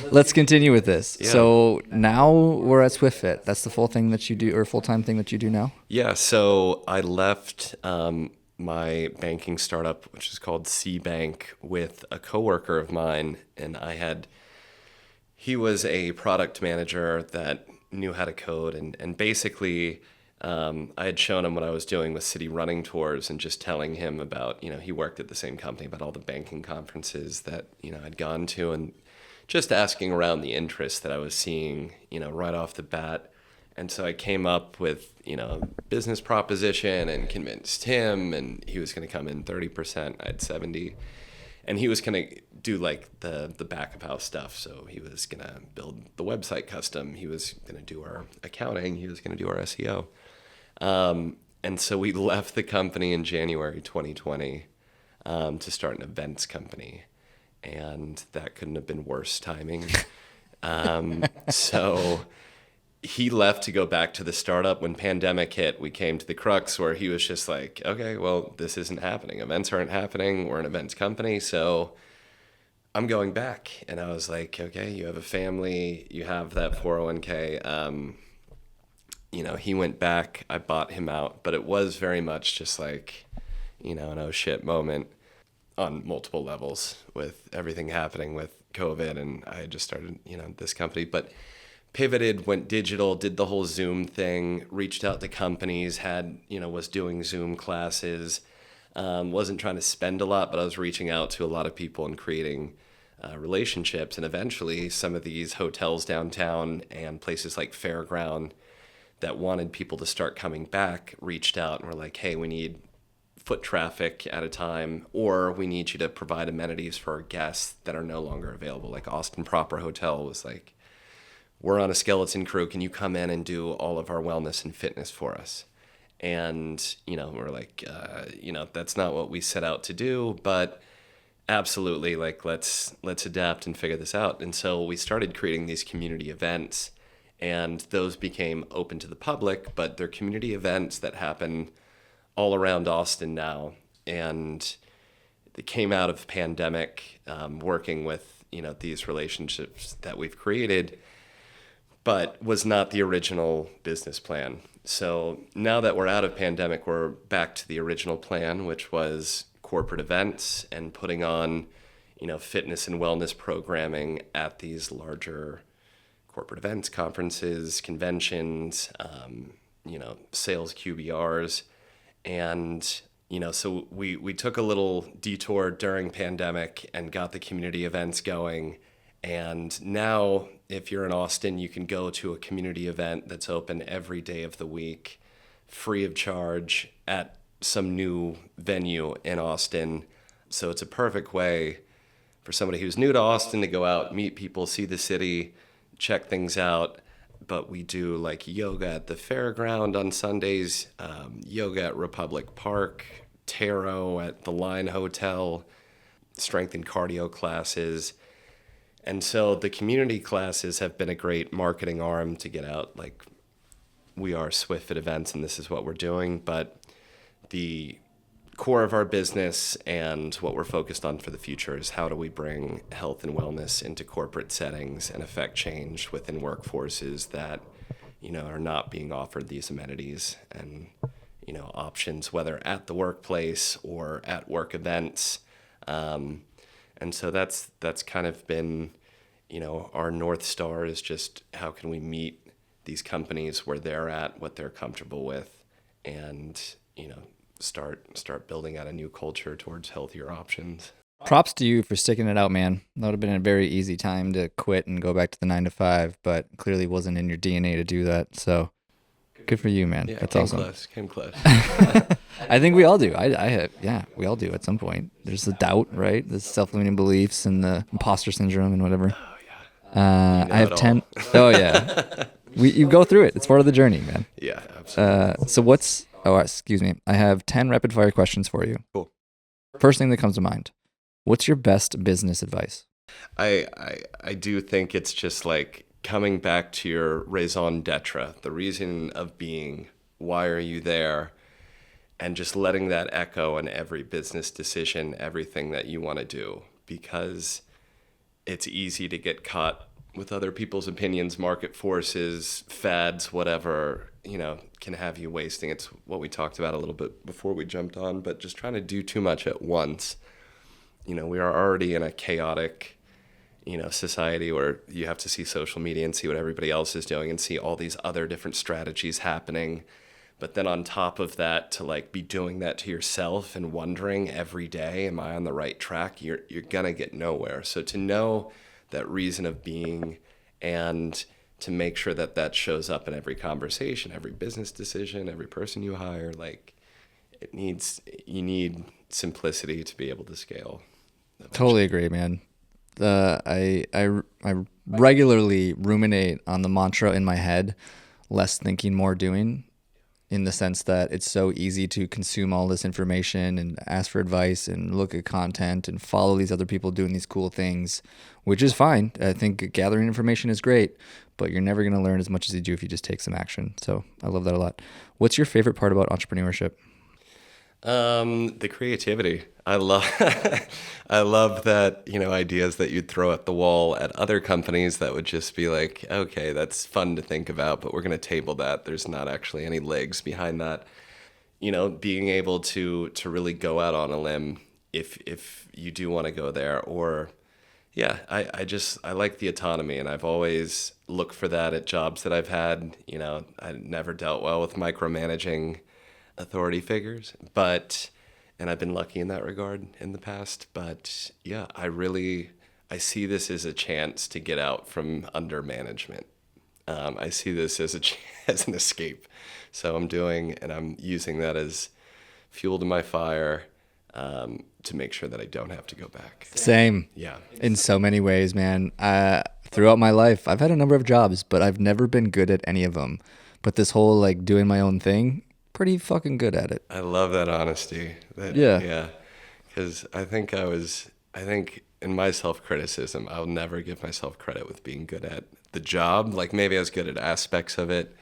let's continue with this. Yeah. So now we're at SwiftFit. That's the full-time thing that you do now. Yeah. So I left. My banking startup, which is called C Bank, with a coworker of mine, and he was a product manager that knew how to code, and basically I had shown him what I was doing with city running tours and just telling him about, he worked at the same company, about all the banking conferences that, I'd gone to, and just asking around the interest that I was seeing, right off the bat. And so I came up with, a business proposition and convinced him, and he was going to come in 30%, I had 70. And he was going to do like the back of house stuff. So he was going to build the website custom. He was going to do our accounting. He was going to do our SEO. And so we left the company in January 2020 to start an events company. And that couldn't have been worse timing. So he left to go back to the startup. When pandemic hit, we came to the crux where he was just like, okay, well, this isn't happening. Events aren't happening. We're an events company. So I'm going back. And I was like, okay, you have a family, you have that 401k. He went back, I bought him out, but it was very much just like, an oh shit moment on multiple levels with everything happening with COVID. And I had just started, this company, but pivoted, went digital, did the whole Zoom thing, reached out to companies, was doing Zoom classes, wasn't trying to spend a lot, but I was reaching out to a lot of people and creating relationships. And eventually some of these hotels downtown and places like Fairground that wanted people to start coming back reached out and were like, hey, we need foot traffic at a time, or we need you to provide amenities for our guests that are no longer available. Like Austin Proper Hotel was like, we're on a skeleton crew. Can you come in and do all of our wellness and fitness for us? And, we're like, that's not what we set out to do, but absolutely, like, let's adapt and figure this out. And so we started creating these community events, and those became open to the public, but they're community events that happen all around Austin now. And they came out of pandemic, working with, these relationships that we've created, but was not the original business plan. So now that we're out of pandemic, we're back to the original plan, which was corporate events and putting on, fitness and wellness programming at these larger corporate events, conferences, conventions, sales QBRs. And, so we took a little detour during pandemic and got the community events going. And now, if you're in Austin, you can go to a community event that's open every day of the week, free of charge, at some new venue in Austin. So it's a perfect way for somebody who's new to Austin to go out, meet people, see the city, check things out. But we do like yoga at the fairground on Sundays, yoga at Republic Park, tarot at the Line Hotel, strength and cardio classes. And so the community classes have been a great marketing arm to get out, like, we are Swift at events and this is what we're doing. But the core of our business and what we're focused on for the future is how do we bring health and wellness into corporate settings and affect change within workforces that, are not being offered these amenities and, options, whether at the workplace or at work events. And so that's kind of been, our North Star is just how can we meet these companies where they're at, what they're comfortable with, and, start building out a new culture towards healthier options. Props to you for sticking it out, man. That would have been a very easy time to quit and go back to the 9 to 5, but clearly wasn't in your DNA to do that. So good for you, man. Yeah, that's awesome. Came close. I think we all do. We all do at some point. There's the doubt, right? The self-limiting beliefs and the imposter syndrome and whatever. Oh, yeah. I have 10. Oh, yeah. You go through it. It's part of the journey, man. Yeah, absolutely. Excuse me. I have 10 rapid fire questions for you. Cool. First thing that comes to mind. What's your best business advice? I do think it's just like coming back to your raison d'etre, the reason of being, why are you there? And just letting that echo in every business decision, everything that you want to do, because it's easy to get caught with other people's opinions, market forces, fads, whatever, can have you wasting. It's what we talked about a little bit before we jumped on, but just trying to do too much at once. We are already in a chaotic, society where you have to see social media and see what everybody else is doing and see all these other different strategies happening. But then on top of that, to like be doing that to yourself and wondering every day, am I on the right track? You're gonna get nowhere. So to know that reason of being and to make sure that that shows up in every conversation, every business decision, every person you hire, like you need simplicity to be able to scale. Totally agree, man. I regularly ruminate on the mantra in my head, less thinking, more doing, in the sense that it's so easy to consume all this information and ask for advice and look at content and follow these other people doing these cool things, which is fine. I think gathering information is great, but you're never going to learn as much as you do if you just take some action. So I love that a lot. What's your favorite part about entrepreneurship? The creativity. I love that, ideas that you'd throw at the wall at other companies that would just be like, okay, that's fun to think about, but we're going to table that. There's not actually any legs behind that. Being able to really go out on a limb if you do want to go there, or yeah, I like the autonomy, and I've always looked for that at jobs that I've had. I never dealt well with micromanaging authority figures, and I've been lucky in that regard in the past. But yeah, I see this as a chance to get out from under management. I see this as as an escape. So I'm using that as fuel to my fire, to make sure that I don't have to go back. Same. Yeah. In so many ways, man. throughout my life, I've had a number of jobs, but I've never been good at any of them. But this whole like doing my own thing, pretty fucking good at it. I love that honesty. Yeah. Yeah. Because I think in my self-criticism, I'll never give myself credit with being good at the job. Like maybe I was good at aspects of it.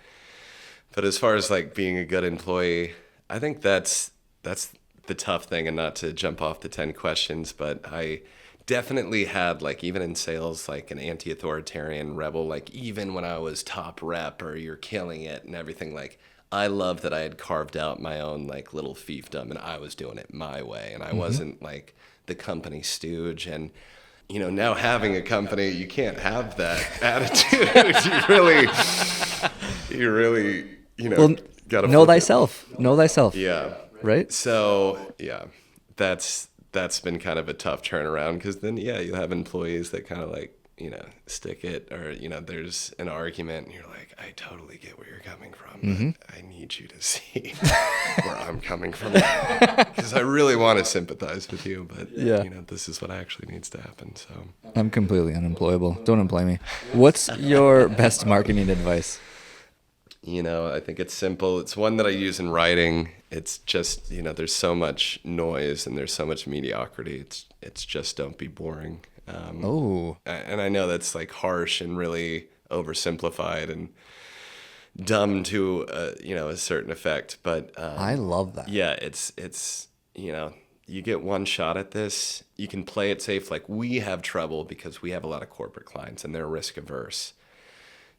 But as far as like being a good employee, I think that's the tough thing, and not to jump off the 10 questions, but I definitely had, like, even in sales, like an anti-authoritarian rebel, like even when I was top rep or you're killing it and everything, like I love that I had carved out my own like little fiefdom and I was doing it my way, and I wasn't like the company stooge. And now having a company, you can't have that attitude. you really Well, gotta know flip it. thyself. Know thyself. Yeah. Right? So yeah, that's been kind of a tough turnaround, because then you have employees that kind of like stick it, or there's an argument and you're like, I totally get where you're coming from, but I need you to see where I'm coming from, because I really want to sympathize with you, but this is what actually needs to happen. So I'm completely unemployable. Don't employ me. What's your best marketing advice? I think it's simple. It's one that I use in writing. It's just, there's so much noise and there's so much mediocrity. It's just don't be boring. And I know that's like harsh and really oversimplified and dumb to, a certain effect, but I love that. yeah, it's you get one shot at this. You can play it safe. Like we have trouble because we have a lot of corporate clients and they're risk averse.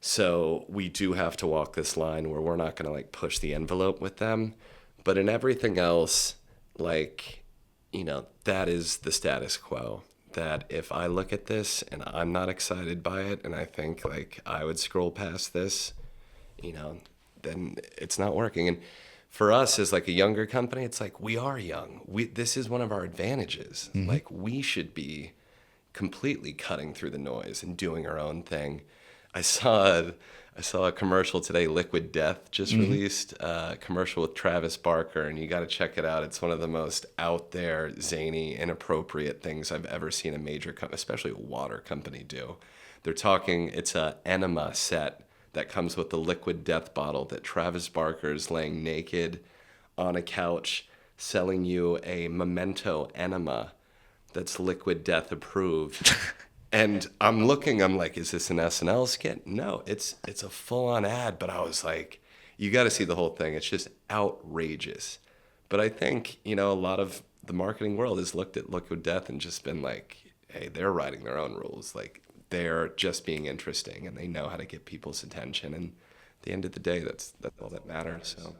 So we do have to walk this line where we're not going to like push the envelope with them. But in everything else, like, that is the status quo. That if I look at this and I'm not excited by it and I think like I would scroll past this, then it's not working. And for us as like a younger company, it's like we are young. This is one of our advantages. Like we should be completely cutting through the noise and doing our own thing. I saw a commercial today. Liquid Death just released a commercial with Travis Barker, and you got to check it out. It's one of the most out there, zany, inappropriate things I've ever seen a major company, especially a water company, do. They're talking, it's a enema set that comes with the Liquid Death bottle that Travis Barker is laying naked on a couch selling you a Memento enema that's Liquid Death approved. And I'm like, is this an SNL skit? No, it's a full-on ad. But I was like, you got to see the whole thing. It's just outrageous. But I think, a lot of the marketing world has looked at Liquid Death and just been like, hey, they're writing their own rules. Like, they're just being interesting, and they know how to get people's attention. And at the end of the day, that's all that matters. So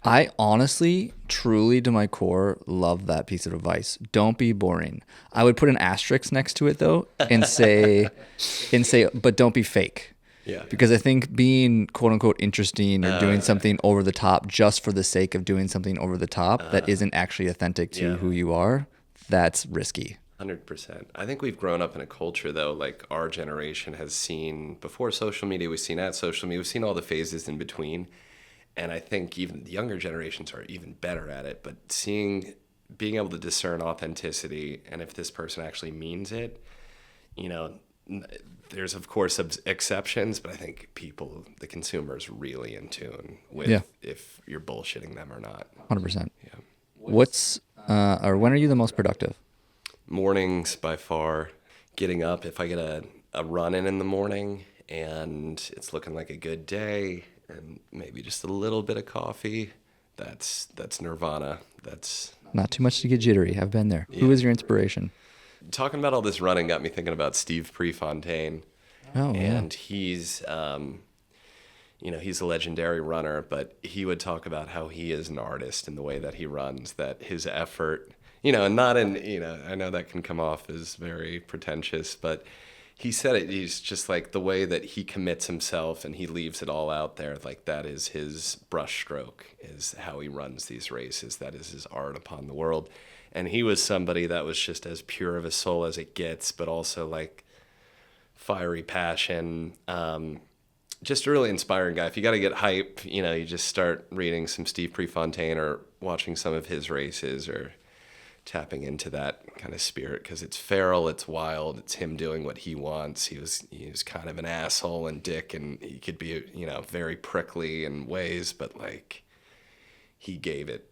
I honestly, truly to my core, love that piece of advice. Don't be boring. I would put an asterisk next to it though and say, but don't be fake. Yeah. Because I think being quote unquote interesting or doing something over the top just for the sake of doing something over the top that isn't actually authentic to who you are, that's risky. 100%. I think we've grown up in a culture, though, like our generation has seen, before social media, we've seen at social media, we've seen all the phases in between. And I think even the younger generations are even better at it. But being able to discern authenticity and if this person actually means it, there's of course exceptions, but I think the consumer is really in tune with if you're bullshitting them or not. 100%. Yeah. When are you the most productive? Mornings by far. Getting up, if I get a run in the morning and it's looking like a good day, and maybe just a little bit of coffee, that's nirvana. That's not too much to get jittery. I've been there. Yeah. Who is your inspiration? Talking about all this running got me thinking about Steve Prefontaine. Oh, and he's he's a legendary runner, but he would talk about how he is an artist in the way that he runs, that his effort, and not in, I know that can come off as very pretentious, but he said it, he's just like the way that he commits himself and he leaves it all out there. Like that is his brushstroke, is how he runs these races. That is his art upon the world. And he was somebody that was just as pure of a soul as it gets, but also like fiery passion. Just a really inspiring guy. If you got to get hype, you just start reading some Steve Prefontaine or watching some of his races, or tapping into that kind of spirit, because it's feral, it's wild, it's him doing what he wants. He was kind of an asshole and dick, and he could be, very prickly in ways, but like he gave it.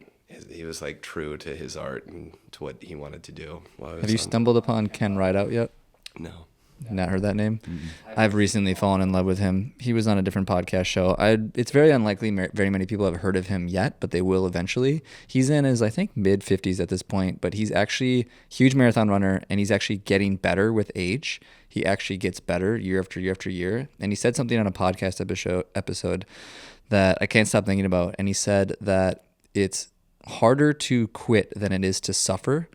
He was like true to his art and to what he wanted to do. Have you stumbled upon Ken Rideout yet? No. Not heard that name? Mm-hmm. I've recently fallen in love with him. He was on a different podcast show. It's very unlikely very many people have heard of him yet, but they will eventually. He's in his, I think, mid-50s at this point, but he's actually a huge marathon runner, and he's actually getting better with age. He actually gets better year after year after year. And he said something on a podcast episode that I can't stop thinking about. And he said that it's harder to quit than it is to suffer.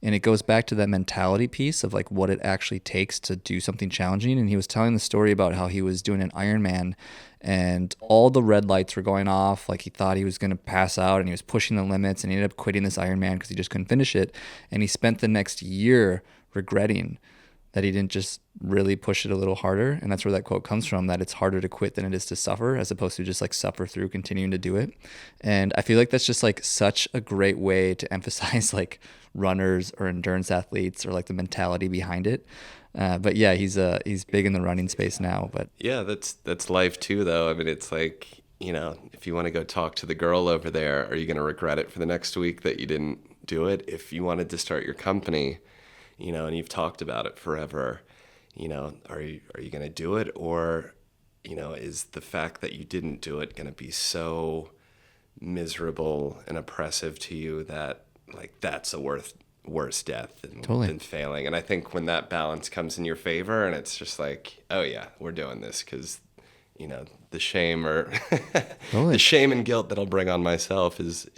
And it goes back to that mentality piece of like what it actually takes to do something challenging. And he was telling the story about how he was doing an Ironman and all the red lights were going off. Like he thought he was going to pass out, and he was pushing the limits, and he ended up quitting this Ironman because he just couldn't finish it. And he spent the next year regretting that he didn't just really push it a little harder. And that's where that quote comes from, that it's harder to quit than it is to suffer, as opposed to just like suffer through continuing to do it. And I feel like that's just like such a great way to emphasize like runners or endurance athletes, or like the mentality behind it. But yeah, he's big in the running space now. But yeah, that's life too, though. I mean, it's like, if you want to go talk to the girl over there, are you going to regret it for the next week that you didn't do it? If you wanted to start your company, and you've talked about it forever, are you going to do it? Or, is the fact that you didn't do it going to be so miserable and oppressive to you that like that's a worse death than failing? And I think when that balance comes in your favor, and it's just like, oh yeah, we're doing this because, the shame or the shame and guilt that I'll bring on myself is,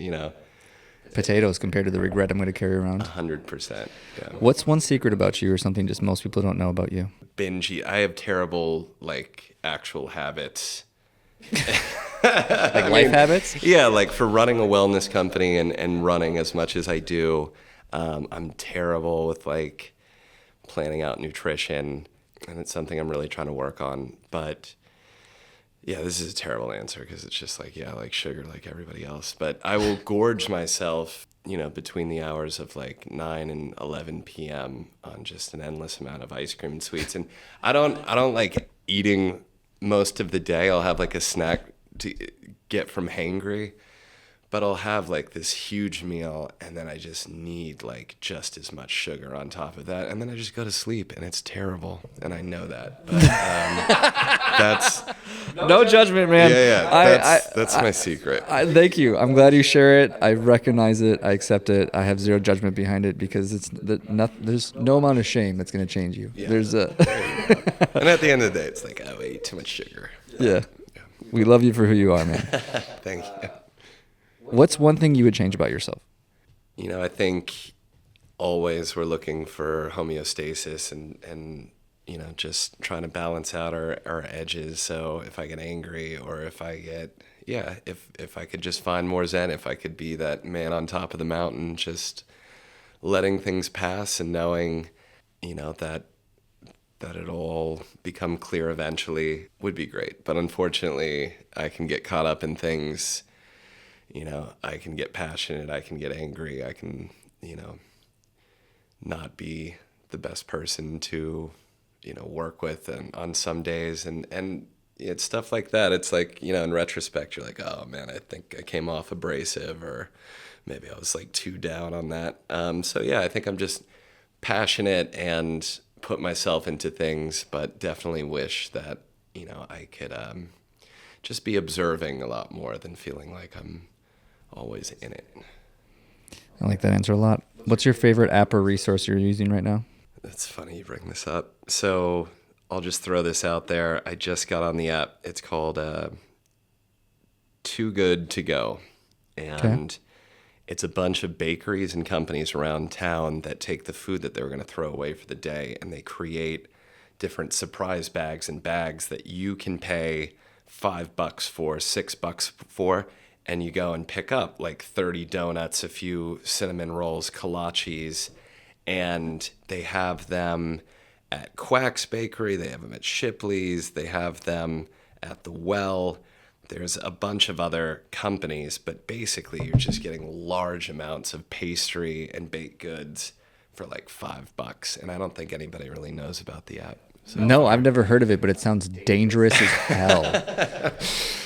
potatoes compared to the regret I'm going to carry around. 100%. Yeah. What's one secret about you, or something just most people don't know about you? Binge eat. I have terrible like actual habits. Like life habits? Yeah, like for running a wellness company and running as much as I do, I'm terrible with like planning out nutrition, and it's something I'm really trying to work on. But yeah, this is a terrible answer because it's just like, yeah, I like sugar like everybody else. But I will gorge myself, between the hours of like 9 and 11 p.m. on just an endless amount of ice cream and sweets. And I don't like eating most of the day. I'll have like a snack to get from hangry, but I'll have like this huge meal, and then I just need like just as much sugar on top of that, and then I just go to sleep, and it's terrible, and I know that. But that's no judgment, man. Yeah. That's my secret. Thank you. I'm glad you share it. I recognize it. I accept it. I have zero judgment behind it, because there's no amount of shame that's going to change you. Yeah. There's a and at the end of the day, it's like, oh, I ate too much sugar. Yeah. We love you for who you are, man. Thank you. What's one thing you would change about yourself? I think always we're looking for homeostasis and just trying to balance out our edges. So if I get angry, or if I get, if I could just find more zen, if I could be that man on top of the mountain, just letting things pass and knowing, that it'll all become clear eventually would be great. But unfortunately, I can get caught up in things. I can get passionate, I can get angry, I can, not be the best person to, work with and on some days. And it's stuff like that. It's like, in retrospect, you're like, oh man, I think I came off abrasive, or maybe I was like too down on that. So yeah, I think I'm just passionate and put myself into things, but definitely wish that, I could just be observing a lot more than feeling like I'm always in it. I like that answer a lot. What's your favorite app or resource you're using right now? That's funny you bring this up. So I'll just throw this out there. I just got on the app. It's called Too Good to Go. And it's a bunch of bakeries and companies around town that take the food that they were going to throw away for the day, and they create different surprise bags and bags that you can pay $5 for, $6 for, and you go and pick up like 30 donuts, a few cinnamon rolls, kolaches, and they have them at Quack's Bakery, they have them at Shipley's, they have them at The Well. there's a bunch of other companies, but basically you're just getting large amounts of pastry and baked goods for like $5. And I don't think anybody really knows about the app. So No, I've never heard of it, but it sounds dangerous as hell.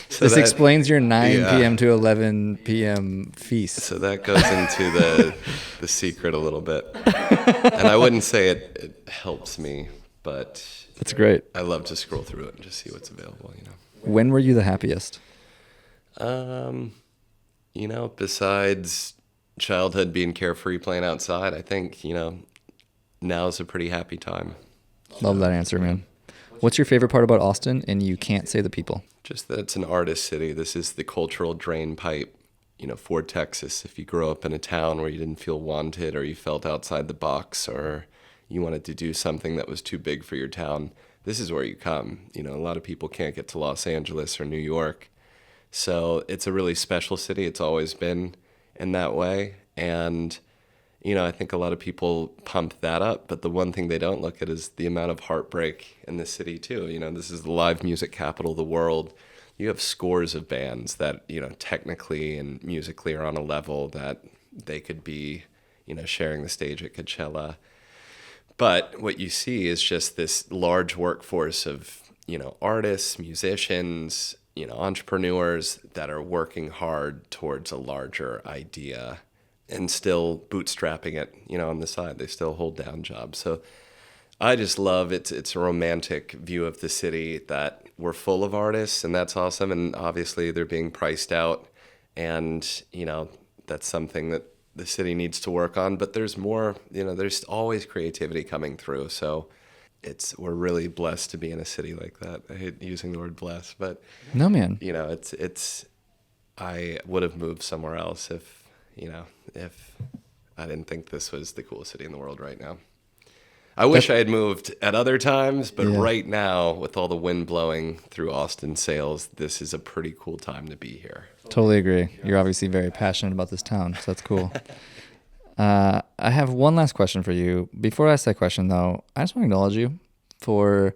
So This explains your 9 p.m. to 11 p.m. feast. So that goes into the secret a little bit. And I wouldn't say it helps me, but That's great. I love to scroll through it and just see what's available, When were you the happiest? Besides childhood being carefree playing outside, I think, now is a pretty happy time. Love that answer, man. What's your favorite part about Austin? And you can't say the people. Just that it's an artist city. This is the cultural drain pipe, for Texas. If you grew up in a town where you didn't feel wanted or you felt outside the box or you wanted to do something that was too big for your town, this is where you come. A lot of people can't get to Los Angeles or New York. So it's a really special city. It's always been in that way. And I think a lot of people pump that up, but the one thing they don't look at is the amount of heartbreak in the city too. This is the live music capital of the world. You have scores of bands that, technically and musically are on a level that they could be, sharing the stage at Coachella. But what you see is just this large workforce of, artists, musicians, entrepreneurs that are working hard towards a larger idea and still bootstrapping it, on the side. They still hold down jobs. So I just love it. It's a romantic view of the city that we're full of artists, and that's awesome. And obviously they're being priced out, and, that's something that the city needs to work on. But there's more, there's always creativity coming through. So we're really blessed to be in a city like that. I hate using the word blessed, but no, man. I would have moved somewhere else if I didn't think this was the coolest city in the world right now. I wish I had moved at other times, but right now, with all the wind blowing through Austin sales, this is a pretty cool time to be here. Totally agree. You're obviously very passionate about this town, so that's cool. I have one last question for you. Before I ask that question, though, I just want to acknowledge you for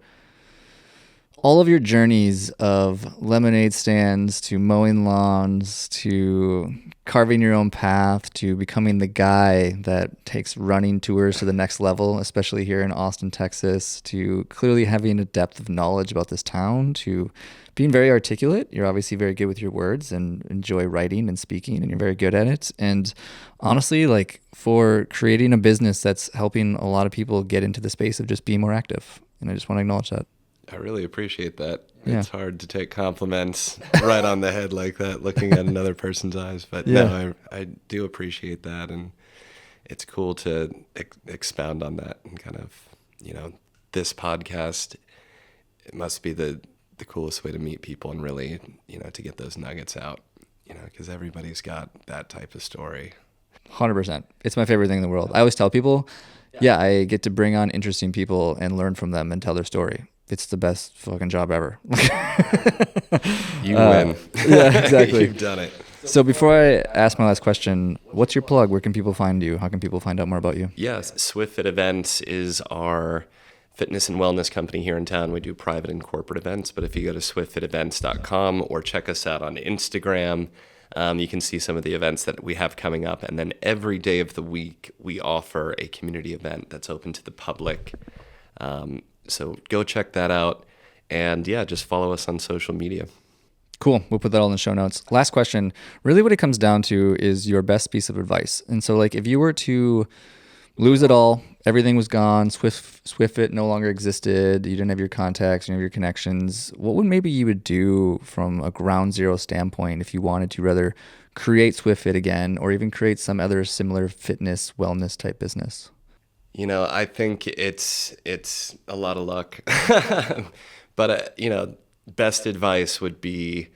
all of your journeys of lemonade stands to mowing lawns to carving your own path to becoming the guy that takes running tours to the next level, especially here in Austin, Texas, to clearly having a depth of knowledge about this town, to being very articulate. You're obviously very good with your words and enjoy writing and speaking, and you're very good at it. And honestly, for creating a business that's helping a lot of people get into the space of just being more active. And I just want to acknowledge that. I really appreciate that. Yeah. It's hard to take compliments right on the head like that, looking at another person's eyes. But no, I do appreciate that. And it's cool to expound on that and kind of, this podcast, it must be the coolest way to meet people and really, to get those nuggets out, because everybody's got that type of story. 100%. It's my favorite thing in the world. I always tell people, I get to bring on interesting people and learn from them and tell their story. It's the best fucking job ever. You win. Yeah, exactly. You've done it. So before I ask my last question, what's your plug? Where can people find you? How can people find out more about you? Yes, SwiftFit Events is our fitness and wellness company here in town. We do private and corporate events, but if you go to swiftfitevents.com or check us out on Instagram, you can see some of the events that we have coming up. And then every day of the week, we offer a community event that's open to the public. So go check that out. And just follow us on social media. Cool. We'll put that all in the show notes. Last question. Really what it comes down to is your best piece of advice. And so if you were to lose it all, everything was gone, SwiftFit no longer existed, you didn't have your contacts, you didn't have your connections, what would maybe you would do from a ground zero standpoint if you wanted to rather create SwiftFit again or even create some other similar fitness, wellness type business? I think it's a lot of luck. But, best advice would be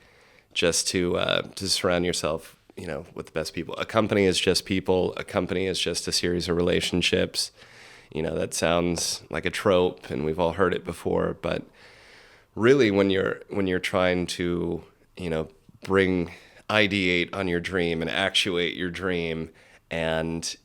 just to surround yourself, with the best people. A company is just people. A company is just a series of relationships. That sounds like a trope, and we've all heard it before. But really, when you're trying to, ideate on your dream and actuate your dream, and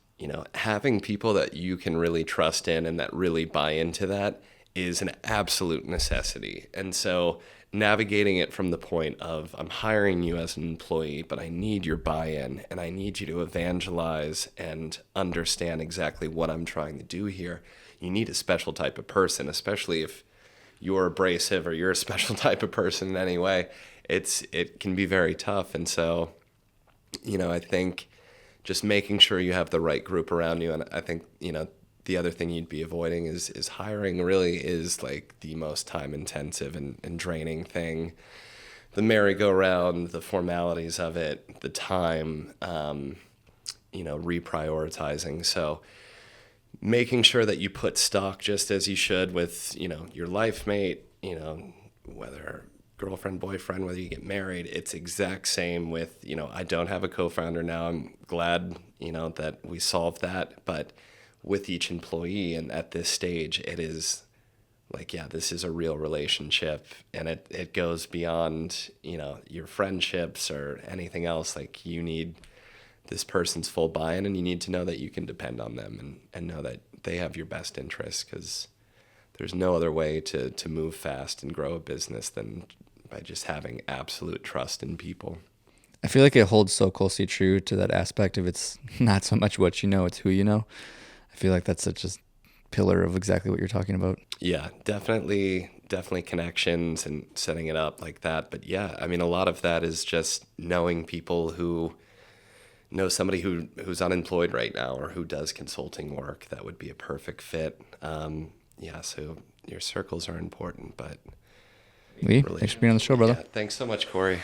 having people that you can really trust in and that really buy into that is an absolute necessity. And so navigating it from the point of, I'm hiring you as an employee, but I need your buy-in and I need you to evangelize and understand exactly what I'm trying to do here. You need a special type of person, especially if you're abrasive or you're a special type of person in any way. It can be very tough. And so, I think just making sure you have the right group around you. And I think, the other thing you'd be avoiding is hiring really is like the most time intensive and draining thing. The merry-go-round, the formalities of it, the time, reprioritizing. So making sure that you put stock just as you should with, your life mate, whether girlfriend, boyfriend, whether you get married, it's exact same with, I don't have a co-founder now. I'm glad, that we solved that. But with each employee, and at this stage, it is like, this is a real relationship, and it goes beyond, your friendships or anything else. Like, you need this person's full buy-in, and you need to know that you can depend on them and know that they have your best interests, because there's no other way to move fast and grow a business than by just having absolute trust in people. I feel like it holds so closely true to that aspect of it's not so much what you know, it's who you know. I feel like that's such a pillar of exactly what you're talking about. Yeah, definitely connections and setting it up like that. But a lot of that is just knowing people who know somebody who's unemployed right now or who does consulting work that would be a perfect fit. So your circles are important. But thanks for being on the show, brother. Yeah, thanks so much, Corey.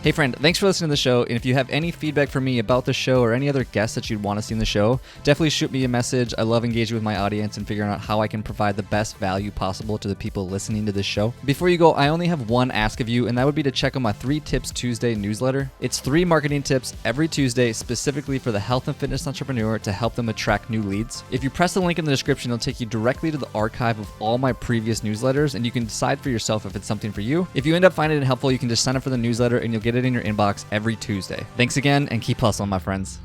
Hey friend, thanks for listening to the show. And if you have any feedback for me about the show or any other guests that you'd want to see in the show, definitely shoot me a message. I love engaging with my audience and figuring out how I can provide the best value possible to the people listening to this show. Before you go, I only have one ask of you, and that would be to check out my 3 Tips Tuesday newsletter. It's 3 marketing tips every Tuesday specifically for the health and fitness entrepreneur to help them attract new leads. If you press the link in the description, it'll take you directly to the archive of all my previous newsletters, and you can decide for yourself if it's something for you. If you end up finding it helpful, you can just sign up for the newsletter and you'll get it in your inbox every Tuesday. Thanks again, and keep hustling, my friends.